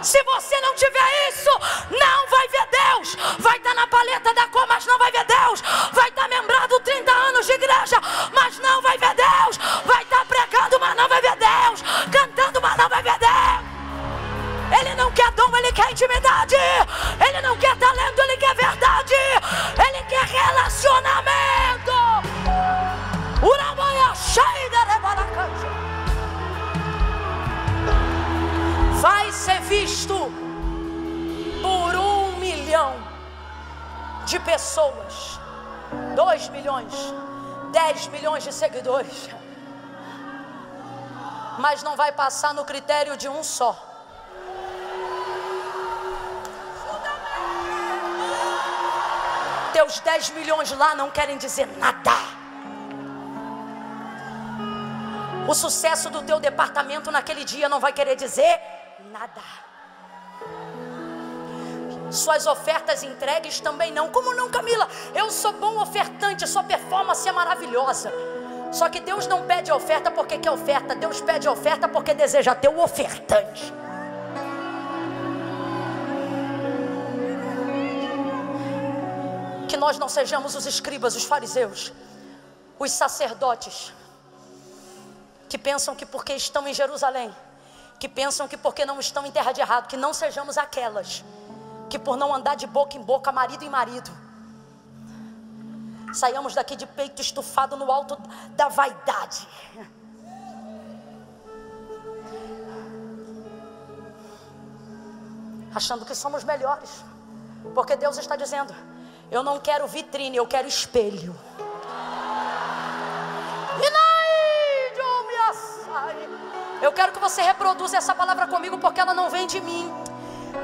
Se você não tiver isso, não vai ver Deus. Vai estar na paleta da cor, mas não vai ver Deus. Vai estar membrado 30 anos de igreja, mas não vai ver Deus. Vai estar pregando, mas não vai ver Deus. Cantando, mas não vai ver Deus. Ele não quer dom, ele quer intimidade. Ele não quer talento, ele quer verdade. Ele quer relacionamento. Vai ser visto por 1 milhão de pessoas, 2 milhões, 10 milhões de seguidores, mas não vai passar no critério de um só. Teus 10 milhões lá não querem dizer nada. O sucesso do teu departamento naquele dia não vai querer dizer nada. Suas ofertas entregues também não. Como não, Camila? Eu sou bom ofertante, sua performance é maravilhosa. Só que Deus não pede oferta porque quer oferta. Deus pede oferta porque deseja ter o ofertante. Que nós não sejamos os escribas, os fariseus, os sacerdotes, que pensam que porque estão em Jerusalém, que pensam que porque não estão em terra de errado, que não sejamos aquelas que por não andar de boca em boca, marido em marido, saiamos daqui de peito estufado no alto da vaidade. Achando que somos melhores. Porque Deus está dizendo: eu não quero vitrine, eu quero espelho. Eu quero que você reproduza essa palavra comigo, porque ela não vem de mim.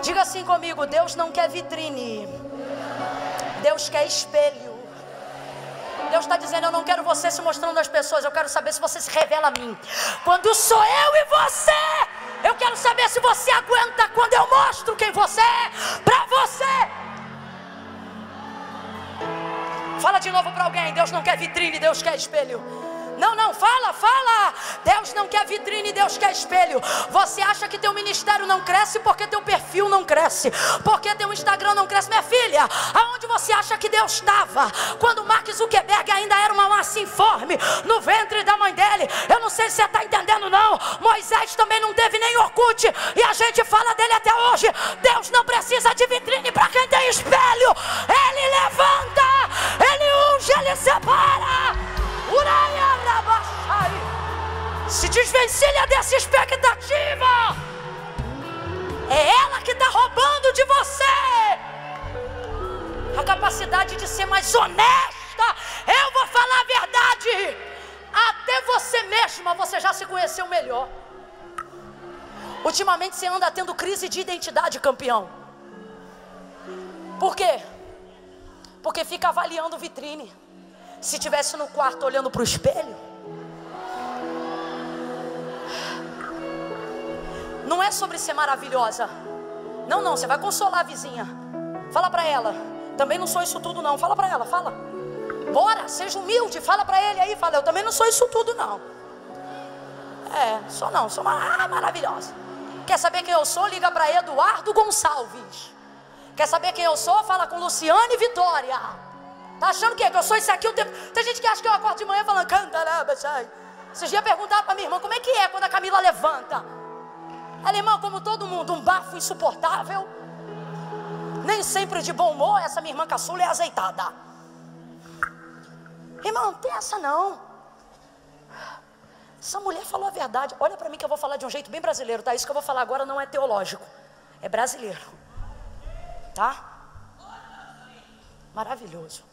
Diga assim comigo: Deus não quer vitrine, Deus quer espelho. Deus está dizendo: eu não quero você se mostrando às pessoas, eu quero saber se você se revela a mim. Quando sou eu e você, eu quero saber se você aguenta quando eu mostro quem você é para você. Fala de novo para alguém: Deus não quer vitrine, Deus quer espelho. Não, não, fala. Deus não quer vitrine, Deus quer espelho. Você acha que teu ministério não cresce porque teu perfil não cresce, porque teu Instagram não cresce. Minha filha, aonde você acha que Deus estava quando Mark Zuckerberg ainda era uma massa informe no ventre da mãe dele? Eu não sei se você está entendendo não. Moisés também não teve nem Orkut, e a gente fala dele até hoje. Deus não precisa de vitrine para quem tem espelho. Ele levanta, Ele unge, Ele separa. Se desvencilha dessa expectativa. É ela que está roubando de você a capacidade de ser mais honesta. Eu vou falar a verdade. Até você mesma você já se conheceu melhor. Ultimamente você anda tendo crise de identidade, campeão. Por quê? Porque fica avaliando vitrine. Se tivesse no quarto olhando para o espelho, não é sobre ser maravilhosa. Não, você vai consolar a vizinha. Fala para ela: também não sou isso tudo não. Fala para ela, fala. Bora, seja humilde, fala para ele aí. Fala: eu também não sou isso tudo não. Sou maravilhosa. Quer saber quem eu sou? Liga para Eduardo Gonçalves. Quer saber quem eu sou? Fala com Luciane Vitória. Tá achando que eu sou isso aqui o tempo? Tem gente que acha que eu acordo de manhã falando cantaraba, sai. Esses dias perguntaram para minha irmã como é que é quando a Camila levanta. Ela: irmã, como todo mundo, um bafo insuportável, nem sempre de bom humor. Essa minha irmã caçula é azeitada. Irmã, não tem essa não. Essa mulher falou a verdade. Olha para mim que eu vou falar de um jeito bem brasileiro, tá? Isso que eu vou falar agora não é teológico, é brasileiro, tá? Maravilhoso.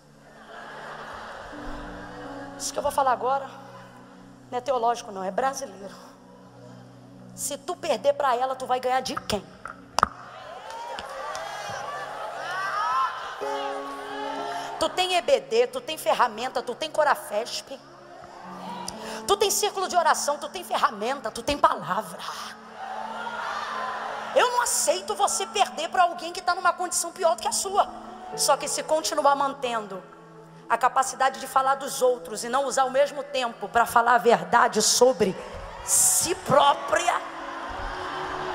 Isso que eu vou falar agora não é teológico não, é brasileiro. Se tu perder para ela, tu vai ganhar de quem? Tu tem EBD, tu tem ferramenta, tu tem Corafesp, tu tem círculo de oração, tu tem ferramenta, tu tem palavra. Eu não aceito você perder para alguém que está numa condição pior do que a sua. Só que se continuar mantendo a capacidade de falar dos outros e não usar o mesmo tempo para falar a verdade sobre si própria,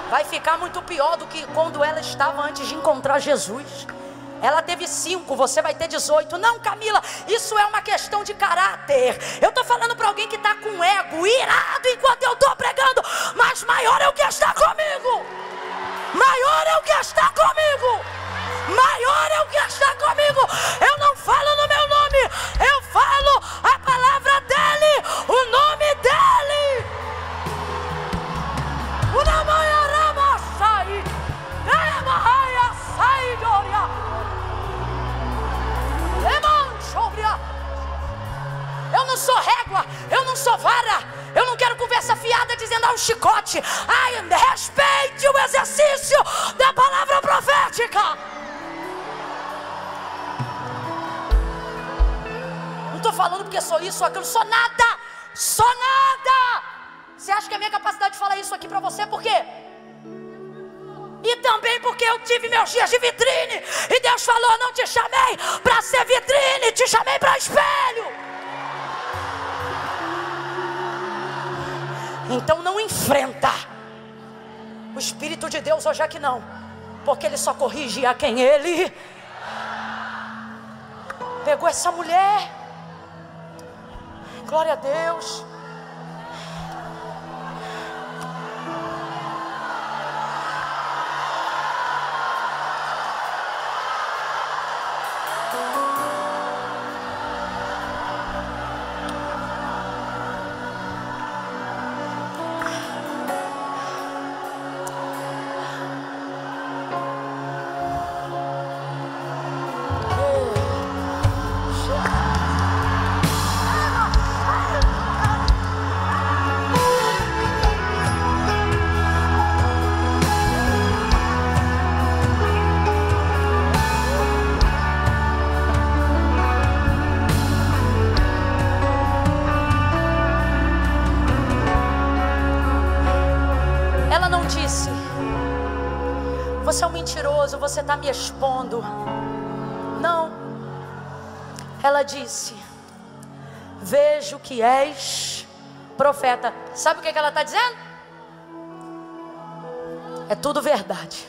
vai ficar muito pior do que quando ela estava antes de encontrar Jesus. Ela teve 5, você vai ter 18. Não, Camila, isso é uma questão de caráter. Eu estou falando para alguém que está com ego irado enquanto eu estou pregando. Mas maior é o que está comigo. Maior é o que está comigo. Maior é o que está comigo. Eu não falo no meu nome, eu falo a palavra dele, o nome dele. O nome sai. Eu não sou régua, eu não sou vara, eu não quero conversa fiada dizendo um chicote. Respeite o exercício da palavra profética. falando porque sou isso, sou aquilo, sou nada. Sou nada. Você acha que a minha capacidade de falar isso aqui para você, por quê? E também porque eu tive meus dias de vitrine. E Deus falou, não te chamei para ser vitrine, te chamei para espelho. Então não enfrenta. O Espírito de Deus hoje é que não. Porque Ele só corrige a quem Ele pegou essa mulher. Glória a Deus. Você é um mentiroso, você está me expondo. Não. Ela disse, vejo que és profeta. Sabe o que ela está dizendo? É tudo verdade.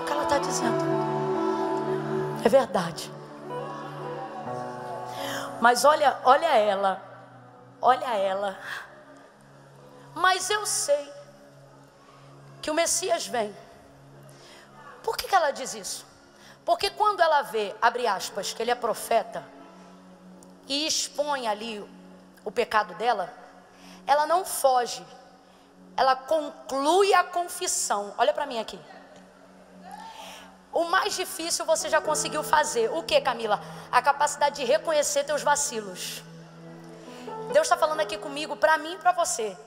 O que ela está dizendo é verdade. Mas olha ela. Mas eu sei que o Messias vem. Por que ela diz isso? Porque quando ela vê, abre aspas, que ele é profeta e expõe ali o pecado dela, ela não foge, ela conclui a confissão. Olha para mim aqui. O mais difícil você já conseguiu fazer. O que, Camila? A capacidade de reconhecer teus vacilos. Deus está falando aqui comigo, para mim e para você.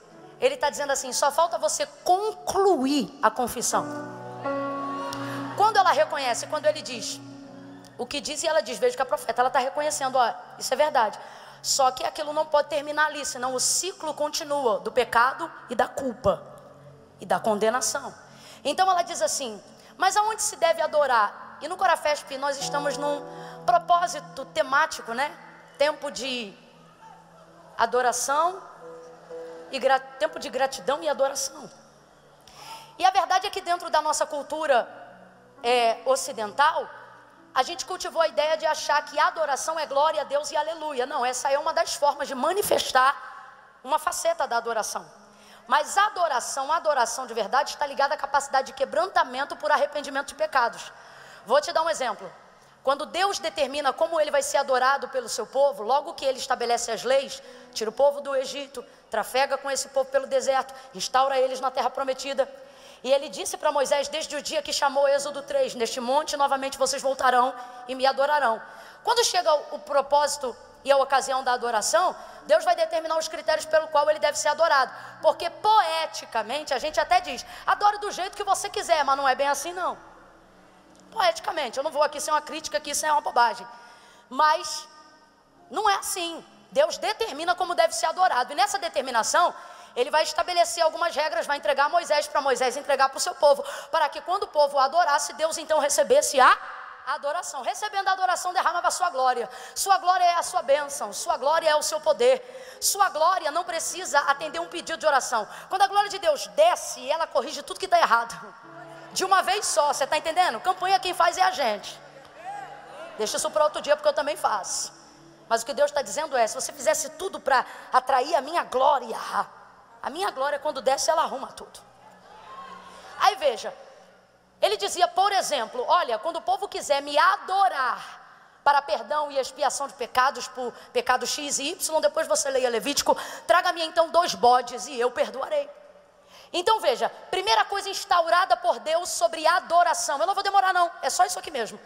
Ele está dizendo assim, só falta você concluir a confissão. Quando ela reconhece, quando ele diz o que diz e ela diz, vejo que é profeta, ela está reconhecendo, ó, isso é verdade. Só que aquilo não pode terminar ali, senão o ciclo continua do pecado e da culpa e da condenação. Então ela diz assim, mas aonde se deve adorar? E no Corafesp nós estamos num propósito temático, né? Tempo de adoração e tempo de gratidão e adoração. E a verdade é que dentro da nossa cultura ocidental, a gente cultivou a ideia de achar que adoração é glória a Deus e aleluia. Não, essa é uma das formas de manifestar uma faceta da adoração. Mas a adoração de verdade está ligada à capacidade de quebrantamento por arrependimento de pecados. Vou te dar um exemplo. Quando Deus determina como Ele vai ser adorado pelo seu povo, logo que Ele estabelece as leis, tira o povo do Egito, trafega com esse povo pelo deserto, instaura eles na terra prometida. E Ele disse para Moisés, desde o dia que chamou Êxodo 3, neste monte novamente vocês voltarão e me adorarão. Quando chega o propósito e a ocasião da adoração, Deus vai determinar os critérios pelo qual Ele deve ser adorado. Porque poeticamente a gente até diz, adore do jeito que você quiser, mas não é bem assim não. Poeticamente, eu não vou aqui ser uma crítica, que isso é uma bobagem. Mas não é assim. Deus determina como deve ser adorado. E nessa determinação, Ele vai estabelecer algumas regras, vai entregar a Moisés, para Moisés entregar para o seu povo, para que quando o povo adorasse, Deus então recebesse a adoração. Recebendo a adoração, derramava a sua glória. Sua glória é a sua bênção, sua glória é o seu poder. Sua glória não precisa atender um pedido de oração. Quando a glória de Deus desce, ela corrige tudo que está errado. De uma vez só, você está entendendo? Campanha quem faz é a gente. Deixa isso para outro dia, porque eu também faço. Mas o que Deus está dizendo é, se você fizesse tudo para atrair a minha glória quando desce, ela arruma tudo. Aí veja, Ele dizia, por exemplo, olha, quando o povo quiser me adorar para perdão e expiação de pecados, por pecado X e Y, depois você leia Levítico, traga-me então 2 bodes e eu perdoarei. Então veja, primeira coisa instaurada por Deus sobre adoração. Eu não vou demorar não, é só isso aqui mesmo.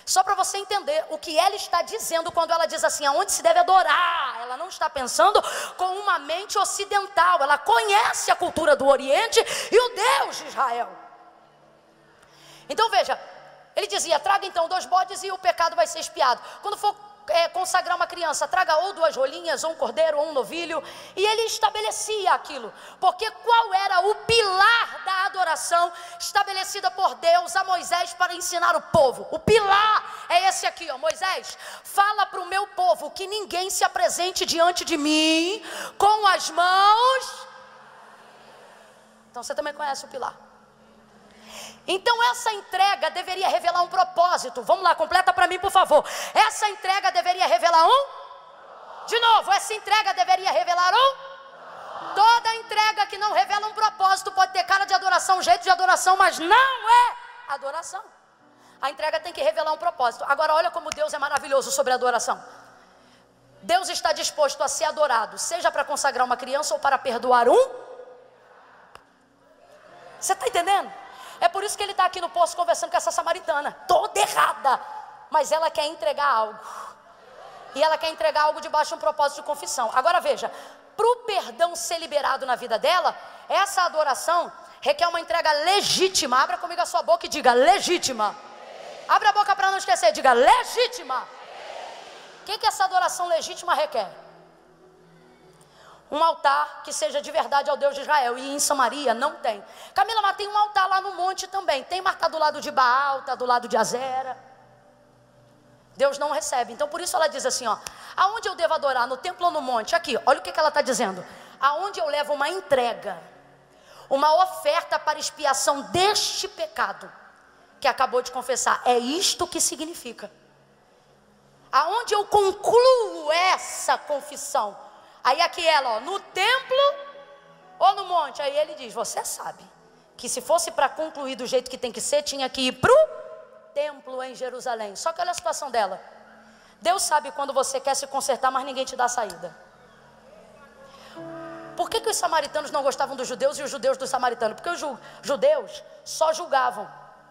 Só para você entender o que ela está dizendo quando ela diz assim, aonde se deve adorar. Ela não está pensando com uma mente ocidental, ela conhece a cultura do Oriente e o Deus de Israel. Então veja, Ele dizia, traga então 2 bodes e o pecado vai ser expiado. Quando for consagrar uma criança, traga ou 2 rolinhas, ou um cordeiro, ou um novilho. E ele estabelecia aquilo, porque qual era o pilar da adoração estabelecida por Deus a Moisés para ensinar o povo? O pilar é esse aqui, ó. Moisés, fala para o meu povo que ninguém se apresente diante de mim com as mãos. Então você também conhece o pilar. Então essa entrega deveria revelar um propósito. Vamos lá, completa para mim, por favor. Essa entrega deveria revelar de novo, essa entrega deveria revelar toda entrega que não revela um propósito pode ter cara de adoração, jeito de adoração, mas não é adoração. A entrega tem que revelar um propósito. Agora olha como Deus é maravilhoso sobre a adoração. Deus está disposto a ser adorado, seja para consagrar uma criança ou para perdoar Você está entendendo? É por isso que ele está aqui no poço conversando com essa samaritana, toda errada, mas ela quer entregar algo. E ela quer entregar algo debaixo de um propósito de confissão. Agora veja, para o perdão ser liberado na vida dela, essa adoração requer uma entrega legítima. Abra comigo a sua boca e diga legítima. Abra a boca para não esquecer, diga legítima. O que essa adoração legítima requer? Um altar que seja de verdade ao Deus de Israel. E em Samaria não tem. Camila, mas tem um altar lá no monte também. Tem, mas está do lado de Baal, está do lado de Azera. Deus não recebe. Então por isso ela diz assim, ó, aonde eu devo adorar? No templo ou no monte? Aqui, olha o que ela está dizendo. Aonde eu levo uma entrega, uma oferta para expiação deste pecado que acabou de confessar. É isto que significa. Aonde eu concluo essa confissão? Aí aqui ela, ó, no templo ou no monte? Aí ele diz, você sabe que se fosse para concluir do jeito que tem que ser, tinha que ir para o templo em Jerusalém. Só que olha a situação dela. Deus sabe quando você quer se consertar, mas ninguém te dá saída. Por que os samaritanos não gostavam dos judeus e os judeus dos samaritanos? Porque os judeus só julgavam,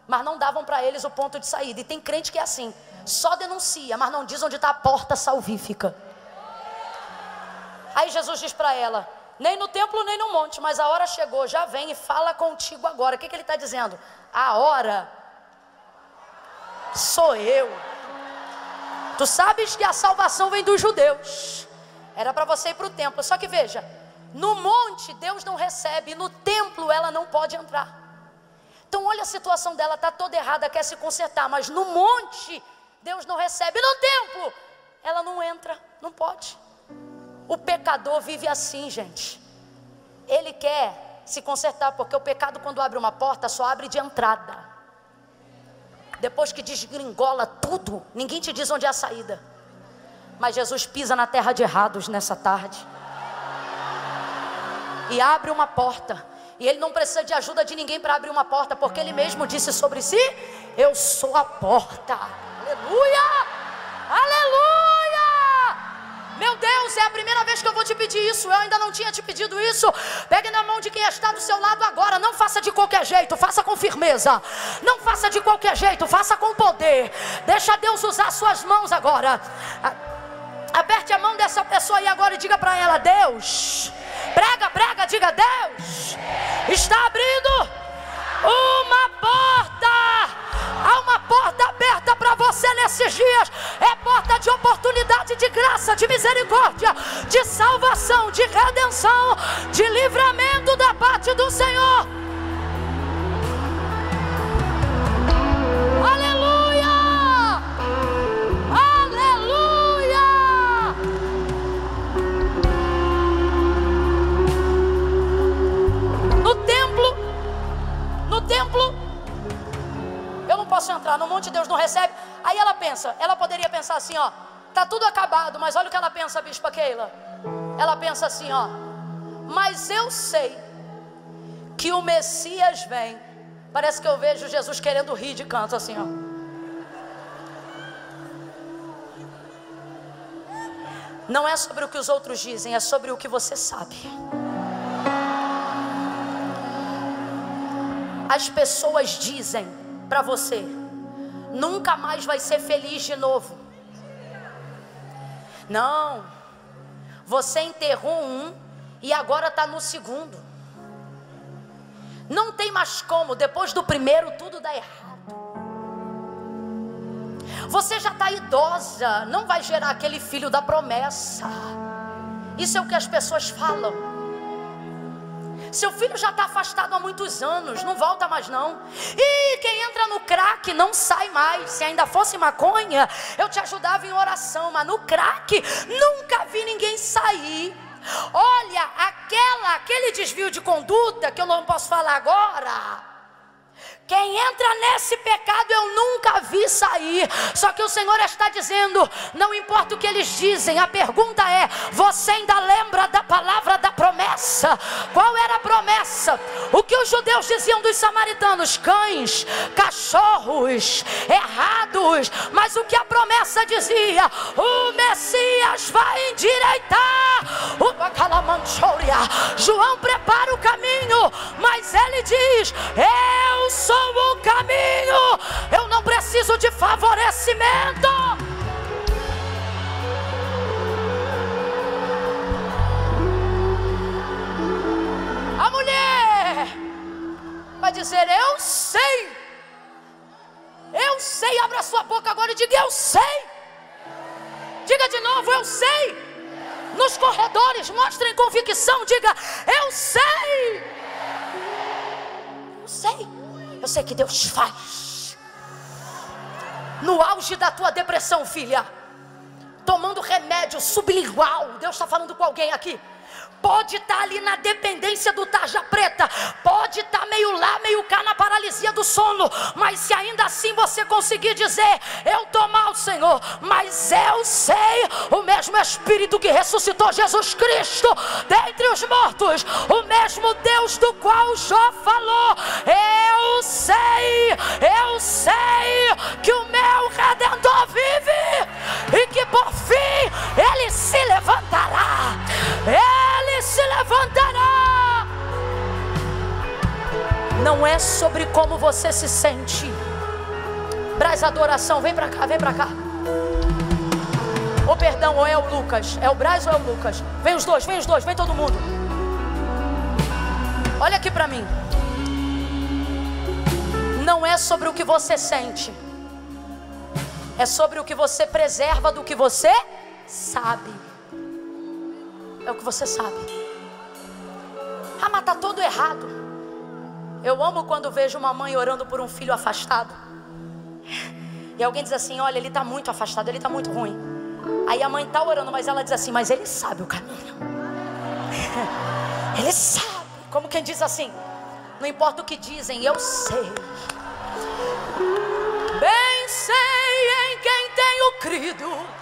mas não davam para eles o ponto de saída. E tem crente que é assim, só denuncia, mas não diz onde está a porta salvífica. Aí Jesus diz para ela, nem no templo nem no monte, mas a hora chegou, já vem e fala contigo agora. O que ele está dizendo? A hora sou eu. Tu sabes que a salvação vem dos judeus. Era para você ir para o templo. Só que veja, no monte Deus não recebe, no templo ela não pode entrar. Então olha a situação dela, está toda errada, quer se consertar, mas no monte Deus não recebe, no templo ela não entra, não pode. O pecador vive assim, gente. Ele quer se consertar, porque o pecado, quando abre uma porta, só abre de entrada. Depois que desgringola tudo, ninguém te diz onde é a saída. Mas Jesus pisa na terra de errados nessa tarde e abre uma porta. E ele não precisa de ajuda de ninguém para abrir uma porta, porque ele mesmo disse sobre si, eu sou a porta. Aleluia! Aleluia! Meu Deus, é a primeira vez que eu vou te pedir isso. Eu ainda não tinha te pedido isso. Pegue na mão de quem está do seu lado agora. Não faça de qualquer jeito, faça com firmeza. Não faça de qualquer jeito, faça com poder. Deixa Deus usar suas mãos agora. Aperte a mão dessa pessoa aí agora e diga para ela, Deus, prega, diga, Deus está abrindo uma porta. Há uma porta aberta para você nesses dias. É porta de oportunidade, de graça, de misericórdia, de salvação, de redenção, de livramento da parte do Senhor. Aleluia! Aleluia! No templo eu não posso entrar, no monte Deus não recebe. Aí ela pensa, ela poderia pensar assim, ó, tá tudo acabado, mas olha o que ela pensa, Bispa Keila. Ela pensa assim, ó, mas eu sei que o Messias vem. Parece que eu vejo Jesus querendo rir de canto assim, ó. Não é sobre o que os outros dizem, é sobre o que você sabe. As pessoas dizem para você, nunca mais vai ser feliz de novo. Não, você enterrou um e agora está no segundo. Não tem mais como, depois do primeiro tudo dá errado. Você já está idosa, não vai gerar aquele filho da promessa. Isso é o que as pessoas falam. Seu filho já está afastado há muitos anos, não volta mais não. E quem entra no crack não sai mais. Se ainda fosse maconha, eu te ajudava em oração, mas no crack nunca vi ninguém sair. Olha, aquele desvio de conduta que eu não posso falar agora, quem entra nesse pecado eu nunca vi sair. Só que o Senhor está dizendo, não importa o que eles dizem, a pergunta é, você ainda lembra da palavra da promessa? Qual era a promessa? O que os judeus diziam dos samaritanos? Cães, cachorros, errados. Mas o que a promessa dizia? O Messias vai endireitar o Bacalamanchoria. João prepara o caminho, mas ele diz, eu sou o caminho, eu não preciso de favorecimento. A mulher vai dizer, eu sei, abra sua boca agora e diga, eu sei. Diga de novo, eu sei. Nos corredores, mostrem convicção, diga, eu sei. Eu sei. Eu sei que Deus faz. No auge da tua depressão, filha, tomando remédio sublingual, Deus está falando com alguém aqui. Pode estar ali na dependência do tarja preta, pode estar meio lá, meio cá na paralisia do sono, mas se ainda assim você conseguir dizer, eu estou mal, Senhor, mas eu sei, o mesmo Espírito que ressuscitou Jesus Cristo dentre os mortos, o mesmo Deus do qual Jó falou, eu sei que o meu Redentor vive e que por fim ele se levantará. Ele se levantará. Não é sobre como você se sente. Braz adoração, vem pra cá, vem pra cá. Ou perdão, ou é o Lucas. É o Braz ou é o Lucas? Vem os dois, vem todo mundo. Olha aqui pra mim. Não é sobre o que você sente, é sobre o que você preserva do que você sabe. É o que você sabe. Ah, mas tá todo errado. Eu amo quando vejo uma mãe orando por um filho afastado. E alguém diz assim, olha, ele tá muito afastado, ele tá muito ruim. Aí a mãe tá orando, mas ela diz assim, mas ele sabe o caminho. Ele sabe. Como quem diz assim, não importa o que dizem, eu sei. Bem sei em quem tenho crido.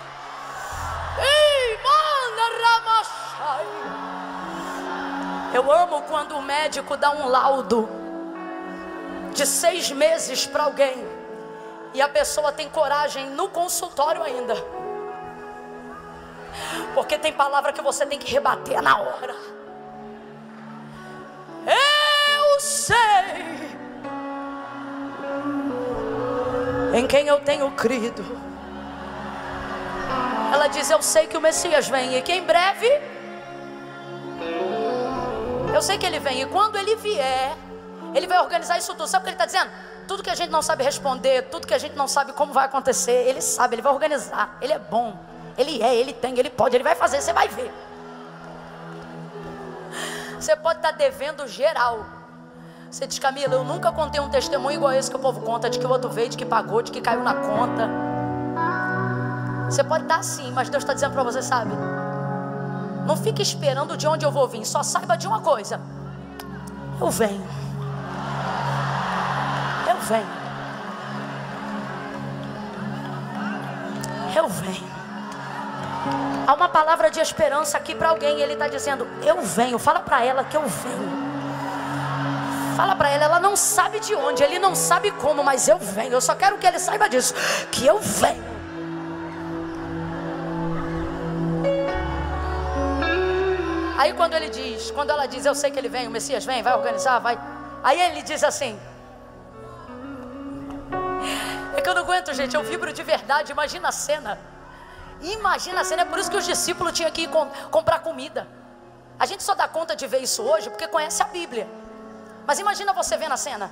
Eu amo quando o médico dá um laudo de 6 meses para alguém e a pessoa tem coragem no consultório ainda, porque tem palavra que você tem que rebater na hora. Eu sei em quem eu tenho crido. Ela diz, eu sei que o Messias vem e que em breve, eu sei que ele vem, e quando ele vier, ele vai organizar isso tudo. Sabe o que ele está dizendo? Tudo que a gente não sabe responder, tudo que a gente não sabe como vai acontecer, ele sabe, ele vai organizar. Ele é bom, ele tem, ele pode, ele vai fazer, você vai ver. Você pode estar devendo geral. Você diz, Camila, eu nunca contei um testemunho igual esse que o povo conta, de que o outro veio, de que pagou, de que caiu na conta. Você pode estar assim, mas Deus está dizendo para você, sabe? Não fique esperando de onde eu vou vir. Só saiba de uma coisa. Eu venho. Eu venho. Eu venho. Há uma palavra de esperança aqui para alguém. E ele está dizendo, eu venho. Fala para ela que eu venho. Fala para ela, ela não sabe de onde, ele não sabe como, mas eu venho. Eu só quero que ele saiba disso, que eu venho. Aí quando ela diz, eu sei que ele vem, o Messias vem, vai organizar, vai. Aí ele diz assim, é que eu não aguento, gente, eu vibro de verdade. Imagina a cena, é por isso que os discípulos tinham que ir comprar comida. A gente só dá conta de ver isso hoje porque conhece a Bíblia. Mas imagina você vendo a cena.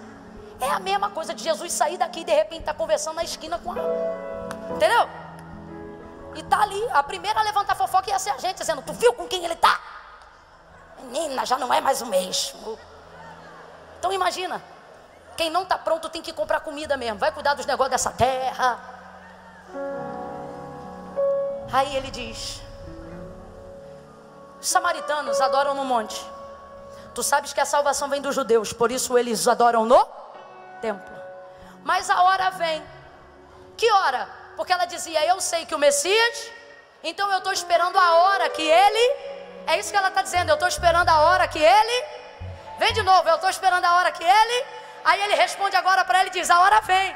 É a mesma coisa de Jesus sair daqui e de repente estar conversando na esquina com ela. Entendeu? E tá ali, a primeira a levantar fofoca ia ser a gente, dizendo: tu viu com quem ele tá? Menina, já não é mais o mesmo. Então imagina, quem não está pronto tem que comprar comida mesmo, vai cuidar dos negócios dessa terra. Aí ele diz: os samaritanos adoram no monte. Tu sabes que a salvação vem dos judeus, por isso eles adoram no templo. Mas a hora vem. Que hora? Porque ela dizia: eu sei que o Messias, então eu estou esperando a hora que ele... É isso que ela está dizendo, eu estou esperando a hora que ele... Vem de novo, eu estou esperando a hora que ele... Aí ele responde agora para ele e diz: a hora vem.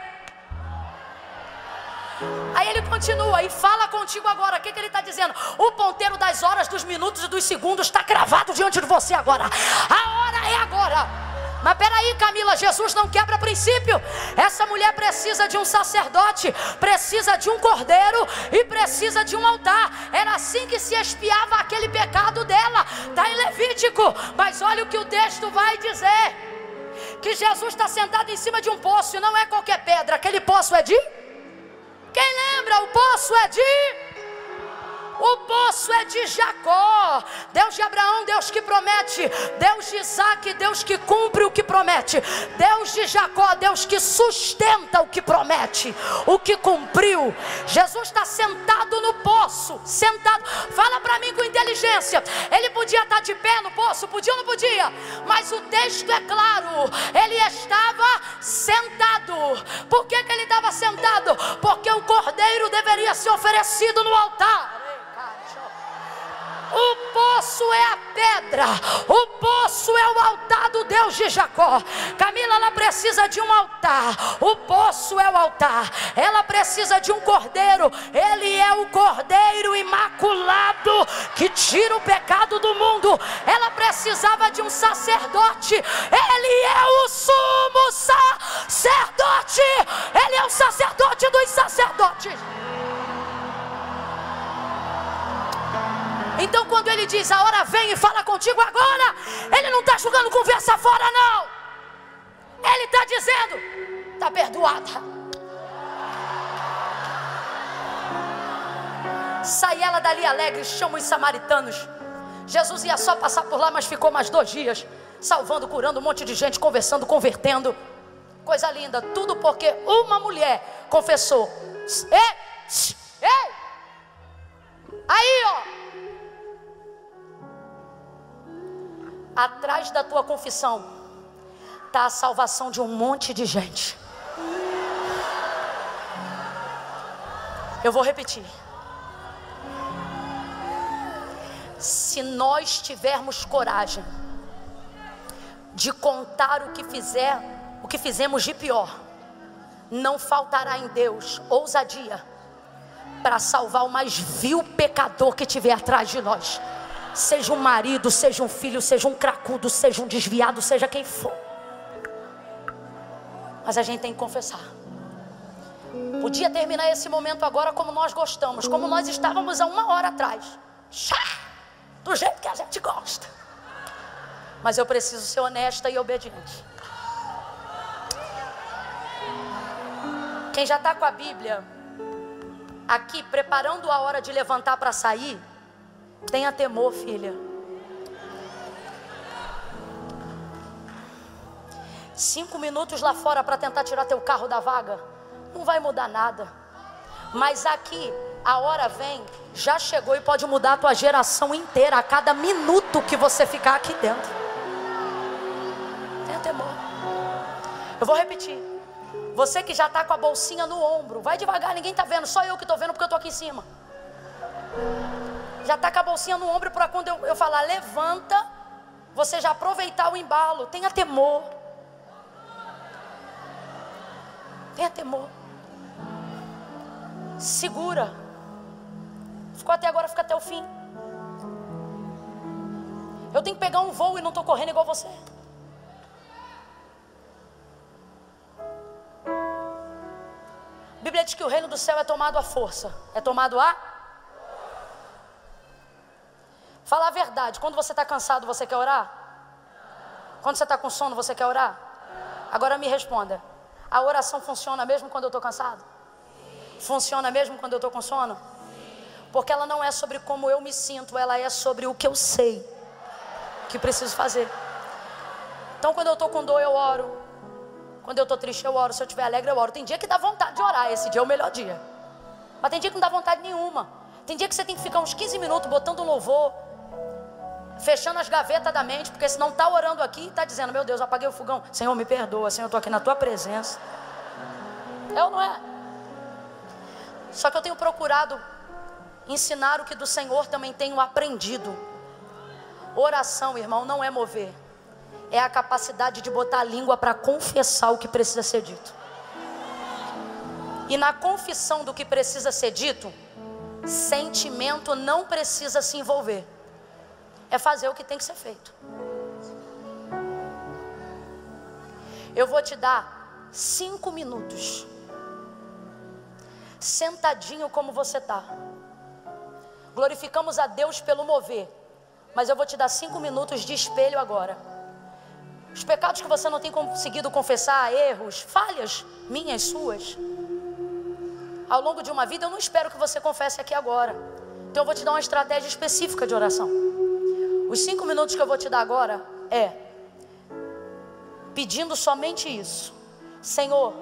Aí ele continua e fala contigo agora. O que ele está dizendo? O ponteiro das horas, dos minutos e dos segundos está cravado diante de você agora. A hora é agora. Mas peraí, Camila, Jesus não quebra princípio. Essa mulher precisa de um sacerdote, precisa de um cordeiro e precisa de um altar. Era assim que se expiava aquele pecado dela. Está em Levítico. Mas olha o que o texto vai dizer: que Jesus está sentado em cima de um poço, e não é qualquer pedra. Aquele poço é de... Quem lembra? O poço é de... O poço é de Jacó. Deus de Abraão, Deus que promete. Deus de Isaac, Deus que cumpre o que promete. Deus de Jacó, Deus que sustenta o que promete, o que cumpriu. Jesus está sentado no poço, sentado. Fala para mim com inteligência. Ele podia estar de pé no poço? Podia ou não podia? Mas o texto é claro, ele estava sentado. Por que ele estava sentado? Porque o cordeiro deveria ser oferecido no altar. O poço é a pedra, o poço é o altar do Deus de Jacó. Camila, ela precisa de um altar, o poço é o altar. Ela precisa de um cordeiro, ele é o cordeiro imaculado que tira o pecado do mundo. Ela precisava de um sacerdote, ele é o sumo sacerdote, ele é o sacerdote dos sacerdotes. Então quando ele diz: a hora vem e fala contigo agora, ele não está jogando conversa fora, não. Ele está dizendo: está perdoada. Sai ela dali alegre, chama os samaritanos. Jesus ia só passar por lá, mas ficou mais 2 dias, salvando, curando um monte de gente, conversando, convertendo. Coisa linda, tudo porque uma mulher confessou. Ei! Aí, ó. Atrás da tua confissão está a salvação de um monte de gente. Eu vou repetir. Se nós tivermos coragem de contar o que fizemos de pior, não faltará em Deus ousadia para salvar o mais vil pecador que tiver atrás de nós. Seja um marido, seja um filho, seja um cracudo, seja um desviado, seja quem for. Mas a gente tem que confessar. Podia terminar esse momento agora como nós gostamos, como nós estávamos há 1 hora atrás. Do jeito que a gente gosta. Mas eu preciso ser honesta e obediente. Quem já está com a Bíblia aqui, preparando a hora de levantar para sair, tenha temor, filha. 5 minutos lá fora para tentar tirar teu carro da vaga não vai mudar nada. Mas aqui, a hora vem, já chegou e pode mudar a tua geração inteira a cada minuto que você ficar aqui dentro. Tenha temor. Eu vou repetir. Você que já está com a bolsinha no ombro, vai devagar, ninguém está vendo, só eu que estou vendo porque eu estou aqui em cima. Já está com a bolsinha no ombro para quando eu falar levanta, você já aproveitar o embalo. Tenha temor. Tenha temor. Segura. Ficou até agora, fica até o fim. Eu tenho que pegar um voo e não estou correndo igual você. A Bíblia diz que o reino do céu é tomado à força. É tomado a... Fala a verdade, quando você está cansado, você quer orar? Quando você está com sono, você quer orar? Agora me responda, a oração funciona mesmo quando eu estou cansado? Funciona mesmo quando eu estou com sono? Porque ela não é sobre como eu me sinto, ela é sobre o que eu sei que preciso fazer. Então quando eu estou com dor eu oro, quando eu estou triste eu oro, se eu estiver alegre eu oro. Tem dia que dá vontade de orar, esse dia é o melhor dia. Mas tem dia que não dá vontade nenhuma. Tem dia que você tem que ficar uns 15 minutos botando um louvor, fechando as gavetas da mente, porque senão está orando aqui e está dizendo: meu Deus, apaguei o fogão, Senhor me perdoa, Senhor, eu estou aqui na tua presença. É ou não é? Só que eu tenho procurado ensinar o que do Senhor também tenho aprendido. Oração, irmão, não é mover, é a capacidade de botar a língua para confessar o que precisa ser dito. E na confissão do que precisa ser dito, sentimento não precisa se envolver. É fazer o que tem que ser feito. Eu vou te dar 5 minutos, sentadinho como você está. Glorificamos a Deus pelo mover, mas eu vou te dar 5 minutos de espelho agora. Os pecados que você não tem conseguido confessar, erros, falhas minhas, suas, ao longo de uma vida, eu não espero que você confesse aqui agora. Então eu vou te dar uma estratégia específica de oração. Os 5 minutos que eu vou te dar agora é pedindo somente isso: Senhor,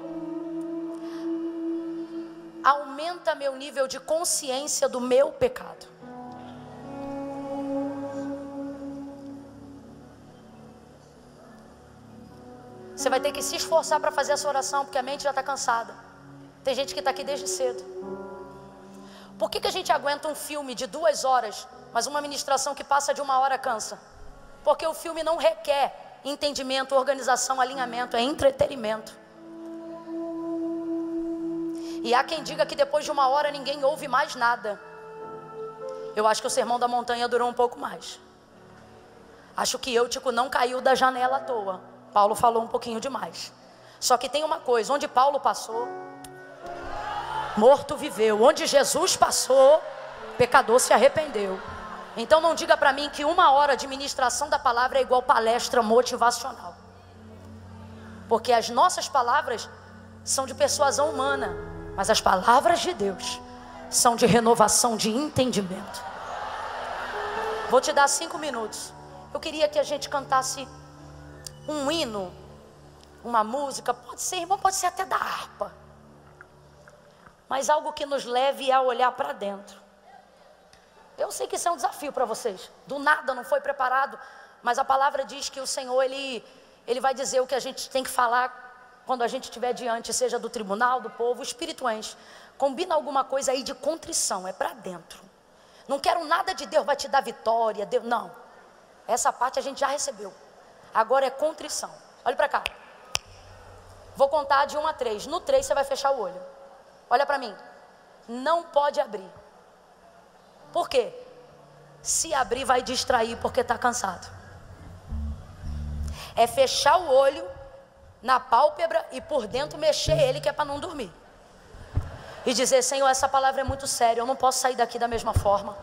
aumenta meu nível de consciência do meu pecado. Você vai ter que se esforçar para fazer essa oração, porque a mente já está cansada. Tem gente que está aqui desde cedo. Por que a gente aguenta um filme de 2 horas, mas uma ministração que passa de 1 hora cansa? Porque o filme não requer entendimento, organização, alinhamento, é entretenimento. E há quem diga que depois de 1 hora ninguém ouve mais nada. Eu acho que o Sermão da Montanha durou um pouco mais. Acho que Eutico não caiu da janela à toa. Paulo falou um pouquinho demais. Só que tem uma coisa: onde Paulo passou, morto viveu. Onde Jesus passou, pecador se arrependeu. Então não diga para mim que 1 hora de ministração da palavra é igual palestra motivacional. Porque as nossas palavras são de persuasão humana, mas as palavras de Deus são de renovação de entendimento. Vou te dar 5 minutos. Eu queria que a gente cantasse um hino, uma música, pode ser, irmão, pode ser até da harpa, mas algo que nos leve a olhar para dentro. Eu sei que isso é um desafio para vocês, do nada, não foi preparado, mas a palavra diz que o Senhor, Ele vai dizer o que a gente tem que falar quando a gente estiver diante, seja do tribunal, do povo. O Espírito enche, combina alguma coisa aí de contrição, é para dentro. Não quero nada de Deus vai te dar vitória, Deus, não, essa parte a gente já recebeu. Agora é contrição. Olha para cá. Vou contar de 1 a 3. No 3 você vai fechar o olho. Olha para mim. Não pode abrir. Por quê? Se abrir vai distrair porque está cansado. É fechar o olho na pálpebra e por dentro mexer ele, que é para não dormir. E dizer: Senhor, essa palavra é muito séria, eu não posso sair daqui da mesma forma.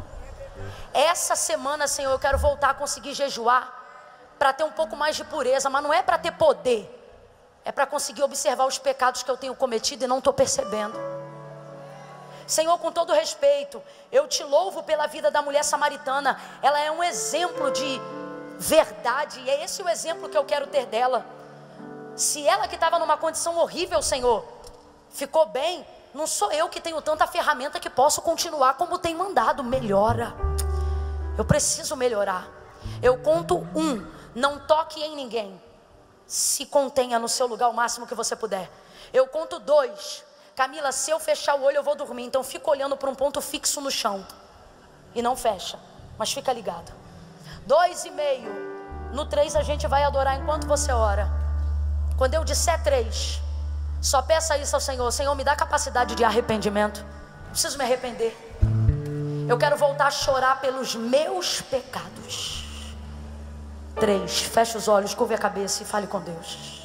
Essa semana, Senhor, eu quero voltar a conseguir jejuar, para ter um pouco mais de pureza, mas não é para ter poder, é para conseguir observar os pecados que eu tenho cometido e não estou percebendo. Senhor, com todo respeito, eu te louvo pela vida da mulher samaritana. Ela é um exemplo de verdade, e é esse o exemplo que eu quero ter dela. Se ela que estava numa condição horrível, Senhor, ficou bem, não sou eu que tenho tanta ferramenta que posso continuar como tem mandado. Melhora. Eu preciso melhorar. Eu conto 1. Não toque em ninguém. Se contenha no seu lugar o máximo que você puder. Eu conto 2. Camila, se eu fechar o olho eu vou dormir. Então fica olhando para um ponto fixo no chão. E não fecha, mas fica ligado. 2,5. No 3 a gente vai adorar enquanto você ora. Quando eu disser 3, só peça isso ao Senhor. Senhor, me dá capacidade de arrependimento. Preciso me arrepender. Eu quero voltar a chorar pelos meus pecados. 3, feche os olhos, curve a cabeça e fale com Deus.